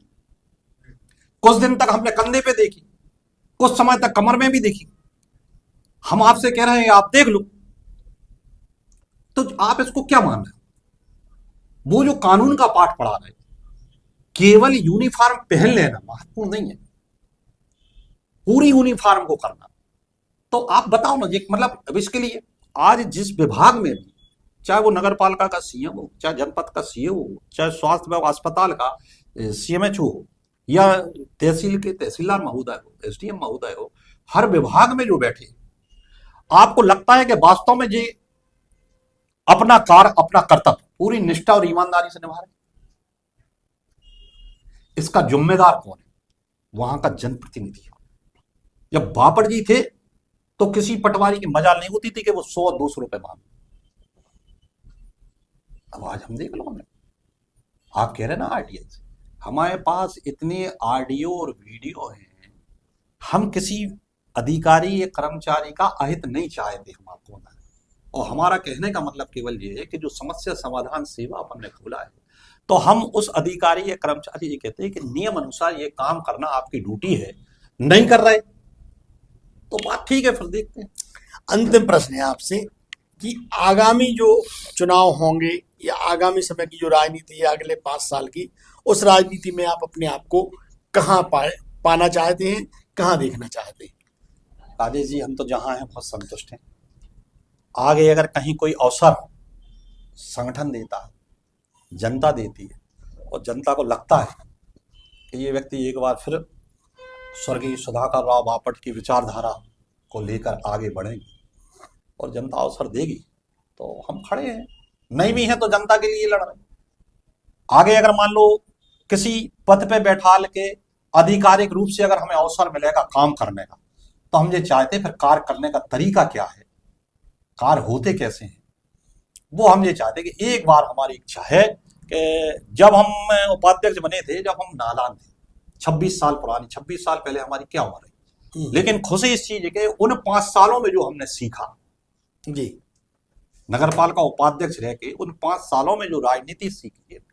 कुछ दिन तक हमने कंधे पे देखी, कुछ समय तक कमर में भी देखी। हम आपसे कह रहे हैं आप देख लो, तो आप इसको क्या मान रहे हो? वो जो कानून का पाठ पढ़ा रहे, केवल यूनिफॉर्म पहन लेना महत्वपूर्ण नहीं है, पूरी यूनिफॉर्म को करना। तो आप बताओ ना, ये मतलब अब इसके लिए आज जिस विभाग में भी, चाहे वो नगर पालिका का सीएम हो, चाहे जनपद का सीओ हो, चाहे स्वास्थ्य विभाग अस्पताल का सीएमएचओ हो, या तहसील के तहसीलदार महोदय हो, एसडीएम महोदय हो, हर विभाग में जो बैठे, आपको लगता है कि वास्तव में ये अपना कार्य, अपना कर्तव्य पूरी निष्ठा और ईमानदारी से निभा रहे? इसका जिम्मेदार कौन है? वहां का जनप्रतिनिधि। जब बापट जी थे तो किसी पटवारी की मजाल नहीं होती थी कि वो 100-200 रुपए मांगे। अब आज हम देख लो, हमें आप कह रहे हैं ना आरटीआई से, हमारे पास इतने ऑडियो और वीडियो हैं हम किसी अधिकारी या कर्मचारी का अहित नहीं चाहते, हम आपको बताएं। और हमारा कहने का मतलब केवल ये है कि जो समस्या समाधान सेवा अपन ने खोला है, तो हम उस अधिकारी या कर्मचारी ये कहते हैं कि नियम अनुसार ये काम करना आपकी ड्यूटी है, नहीं कर रहे तो बात ठीक है, फिर देखते हैं। अंतिम प्रश्न है आपसे कि आगामी जो चुनाव होंगे या आगामी समय की जो राजनीति है अगले 5 साल की, उस राजनीति में आप अपने आप को कहाँ पाना चाहते हैं, कहाँ देखना चाहते हैं? राजेश जी, हम तो जहां हैं बहुत संतुष्ट हैं। आगे अगर कहीं कोई अवसर संगठन देता है, जनता देती है, और जनता को लगता है कि ये व्यक्ति एक बार फिर स्वर्गीय सुधाकर राव बापट की विचारधारा को लेकर आगे बढ़ेंगे और जनता अवसर देगी, तो हम खड़े हैं। नहीं भी हैं तो जनता के लिए लड़ रहे हैं। आगे अगर मान लो किसी पद पे बैठाल के आधिकारिक रूप से अगर हमें अवसर मिलेगा काम करने का, तो हम ये चाहते फिर कार्य करने का तरीका क्या है, कार्य होते कैसे हैं, वो हम ये चाहते कि एक बार हमारी इच्छा है कि जब हम उपाध्यक्ष बने थे, जब हम नादान थे, 26 साल पुरानी, 26 साल पहले हमारी क्या उम्र है, लेकिन खुशी इस चीज है कि उन 5 सालों में जो हमने सीखा जी, नगर पालिका उपाध्यक्ष रह के, उन 5 सालों में जो राजनीति सीखी है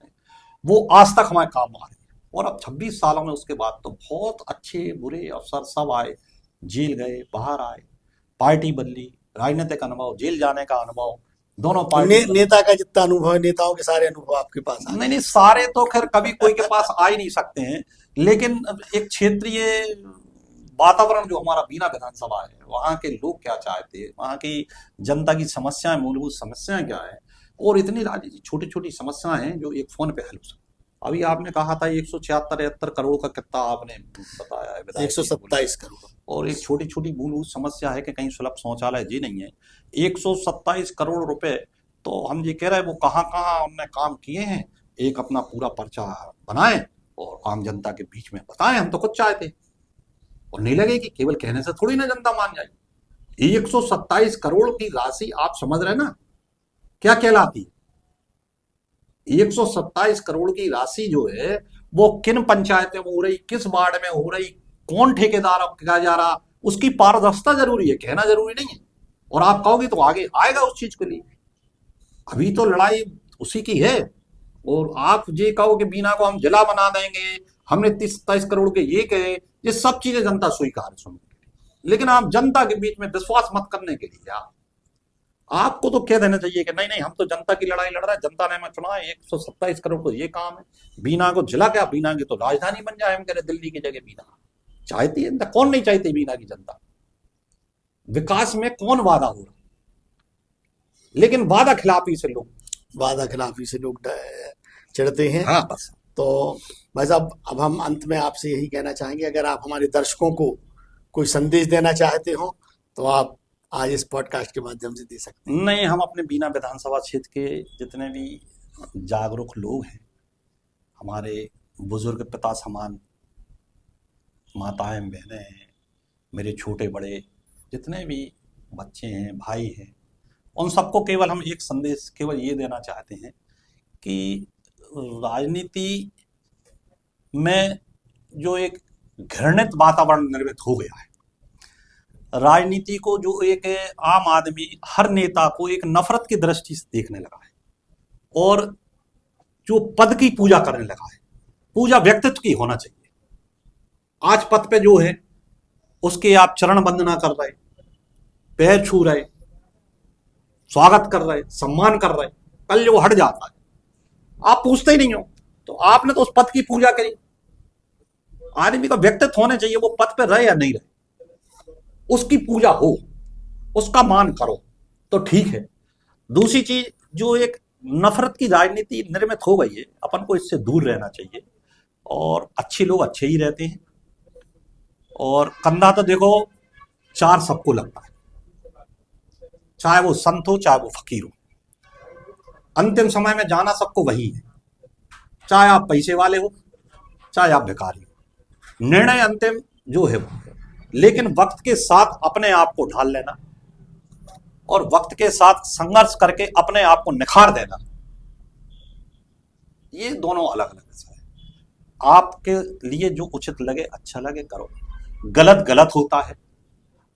वो आज तक हमारे काम आ रही है। और अब 26 सालों में उसके बाद तो बहुत अच्छे बुरे अवसर सब आए, जेल गए, बाहर आए, पार्टी बदली, राजनीतिक अनुभव, जेल जाने का अनुभव, दोनों पार्टी नेता का जितना अनुभव है, नेताओं के सारे अनुभव आपके पास आ नहीं, सारे तो खैर कभी कोई के पास आ ही नहीं सकते हैं, लेकिन एक क्षेत्रीय वातावरण जो हमारा बीना विधानसभा है, वहां के लोग क्या चाहते हैं, वहां की जनता की समस्याएं, मूलभूत समस्याएं क्या है, और इतनी राजनीति छोटी छोटी समस्याएं हैं जो एक फोन पे हल हो सकती। अभी आपने कहा था 176-73 करोड़ का कितना आपने बताया है, 127 करोड़, और एक छोटी छोटी मूलभूत समस्या है कि कहीं सुलभ शौचालय जी नहीं है। 127 करोड़ रुपए तो हम ये कह रहे हैं वो कहाँ कहाँ हमने काम किए हैं, एक अपना पूरा पर्चा बनाएं और आम जनता के बीच में बताएं। हम तो खुद चाहते, और नहीं लगे कि केवल कहने से थोड़ी ना जनता मान जाएगी। 127 करोड़ की राशि आप समझ रहे ना क्या कहलाती है? 127 करोड़ की राशि जो है वो किन पंचायतों में हो रही, किस वार्ड में हो रही, कौन ठेकेदार किया जा रहा, उसकी पारदर्शिता जरूरी है, कहना जरूरी नहीं है। और आप कहोगे तो आगे आएगा उस चीज के लिए। अभी तो लड़ाई उसी की है। और आप ये कहो कि बीना को हम जिला बना देंगे, हमने 30-27 करोड़ के ये कहे, ये सब चीजें जनता स्वीकार सुनने के लिए, लेकिन आप जनता के बीच में विश्वास मत करने के लिए आपको तो कह देना चाहिए कि नहीं नहीं, हम तो जनता की लड़ाई लड़ रहे हैं, जनता ने हमें चुना है, 127 करोड़ को ये काम है, बीना को जिला क्या, बीना की तो राजधानी बन जाए, हम कह रहे दिल्ली की जगह बीना। चाहती है जनता, कौन नहीं चाहती बीना की जनता? विकास में कौन वादा हो रहा, लेकिन वादा खिलाफी से लोग चिढ़ते हैं। हाँ बस। तो भाई साहब, अब हम अंत में आपसे यही कहना चाहेंगे, अगर आप हमारे दर्शकों को कोई संदेश देना चाहते हो तो आप आज इस पॉडकास्ट के माध्यम से दे सकते हैं। नहीं, हम अपने बीना विधानसभा क्षेत्र के जितने भी जागरूक लोग हैं, हमारे बुजुर्ग पिता समान माताएं बहनें हैं, मेरे छोटे बड़े जितने भी बच्चे हैं, भाई हैं, उन सबको केवल हम एक संदेश केवल ये देना चाहते हैं कि राजनीति में जो एक घृणित वातावरण निर्मित हो गया है, राजनीति को जो एक आम आदमी, हर नेता को एक नफरत की दृष्टि से देखने लगा है, और जो पद की पूजा करने लगा है। पूजा व्यक्तित्व की होना चाहिए। आज पद पे जो है उसके आप चरण वंदना कर रहे, पैर छू रहे, स्वागत कर रहे, सम्मान कर रहे, कल जो हट जाता है आप पूछते ही नहीं हो, तो आपने तो उस पद की पूजा करी। आदमी का व्यक्तित्व होना चाहिए, वो पद पे रहे या नहीं रहे, उसकी पूजा हो, उसका मान करो तो ठीक है। दूसरी चीज, जो एक नफरत की राजनीति निर्मित हो गई है, अपन को इससे दूर रहना चाहिए, और अच्छे लोग अच्छे ही रहते हैं, और कंधा तो देखो चार सबको लगता है, चाहे वो संत हो चाहे वो फकीर हो, अंतिम समय में जाना सबको वही है, चाहे आप पैसे वाले हो चाहे आप भिखारी हो, निर्णय अंतिम जो है वो। लेकिन वक्त के साथ अपने आप को ढाल लेना और वक्त के साथ संघर्ष करके अपने आप को निखार देना, ये दोनों अलग अलग है। आपके लिए जो उचित लगे, अच्छा लगे, करो, गलत गलत होता है।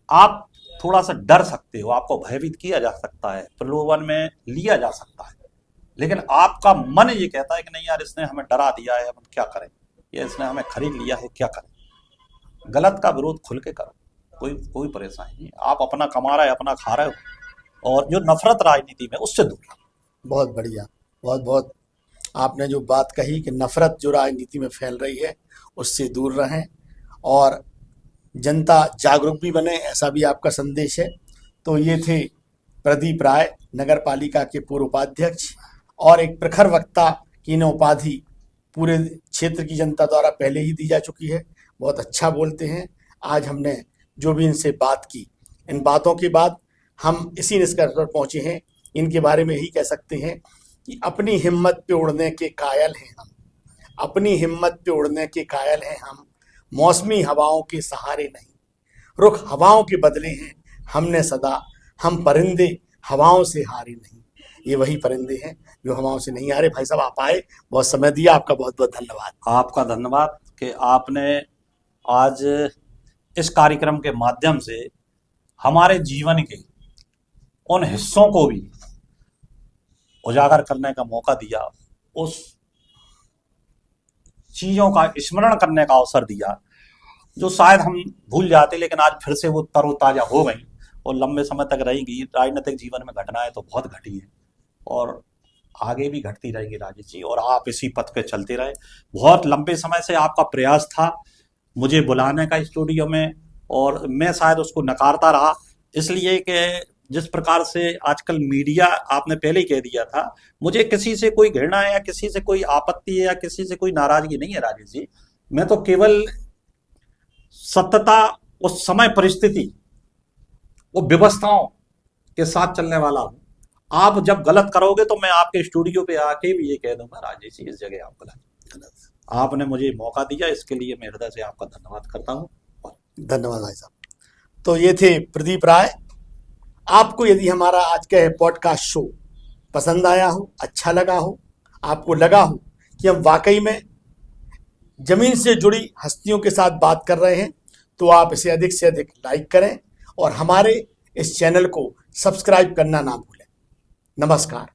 आप थोड़ा सा डर सकते हो, आपको भयभीत किया जा सकता है, प्रलोभन में लिया जा सकता है, लेकिन आपका मन ये कहता है कि नहीं यार, इसने हमें डरा दिया है, हम क्या करें, या इसने हमें खरीद लिया है, क्या करें। गलत का विरोध खुल के करो, कोई कोई परेशानी नहीं। आप अपना कमा रहे, अपना खा रहे हो, और जो नफरत राजनीति में, उससे दूर रहो। बहुत बढ़िया। बहुत बहुत आपने जो बात कही कि नफरत जो राजनीति में फैल रही है उससे दूर रहें और जनता जागरूक भी बने, ऐसा भी आपका संदेश है। तो ये थे प्रदीप राय, नगर पालिका के पूर्व उपाध्यक्ष और एक प्रखर वक्ता की इन्हें उपाधि पूरे क्षेत्र की जनता द्वारा पहले ही दी जा चुकी है। बहुत अच्छा बोलते हैं। आज हमने जो भी इनसे बात की, इन बातों के बाद हम इसी निष्कर्ष पर पहुंचे हैं, इनके बारे में यही कह सकते हैं कि अपनी हिम्मत पे उड़ने के कायल हैं हम, अपनी हिम्मत पे उड़ने के कायल हैं हम, मौसमी हवाओं के सहारे नहीं, रुख हवाओं के बदले हैं हमने सदा, हम परिंदे हवाओं से हारे नहीं। ये वही परिंदे हैं जो हवाओं से नहीं हारे। भाई साहब, आप आए, बहुत समय दिया, आपका बहुत बहुत धन्यवाद। आपका धन्यवाद कि आपने आज इस कार्यक्रम के माध्यम से हमारे जीवन के उन हिस्सों को भी उजागर करने का मौका दिया, उस चीजों का स्मरण करने का अवसर दिया जो शायद हम भूल जाते, लेकिन आज फिर से वो तरोताजा हो गई और लंबे समय तक रहेंगी। राजनीतिक जीवन में घटनाएं तो बहुत घटी हैं और आगे भी घटती रहेगी राजेश जी, और आप इसी पथ पे चलते रहे। बहुत लंबे समय से आपका प्रयास था मुझे बुलाने का स्टूडियो में, और मैं शायद उसको नकारता रहा, इसलिए कि जिस प्रकार से आजकल मीडिया, आपने पहले ही कह दिया था, मुझे किसी से कोई घृणा है या किसी से कोई आपत्ति है या किसी से कोई नाराजगी नहीं है राजेश जी। मैं तो केवल सत्यता, उस समय परिस्थिति, वो व्यवस्थाओं के साथ चलने वाला हूं। आप जब गलत करोगे तो मैं आपके स्टूडियो पे आके भी ये कह दूंगा राजेश जी इस जगह आप गलत। आपने मुझे मौका दिया, इसके लिए मैं हृदय से आपका धन्यवाद करता हूं। धन्यवाद भाई साहब। तो ये थे प्रदीप राय। आपको यदि हमारा आज का पॉडकास्ट शो पसंद आया हो, अच्छा लगा हो, आपको लगा हो कि हम वाकई में जमीन से जुड़ी हस्तियों के साथ बात कर रहे हैं, तो आप इसे अधिक से अधिक लाइक करें और हमारे इस चैनल को सब्सक्राइब करना ना भूलें। नमस्कार।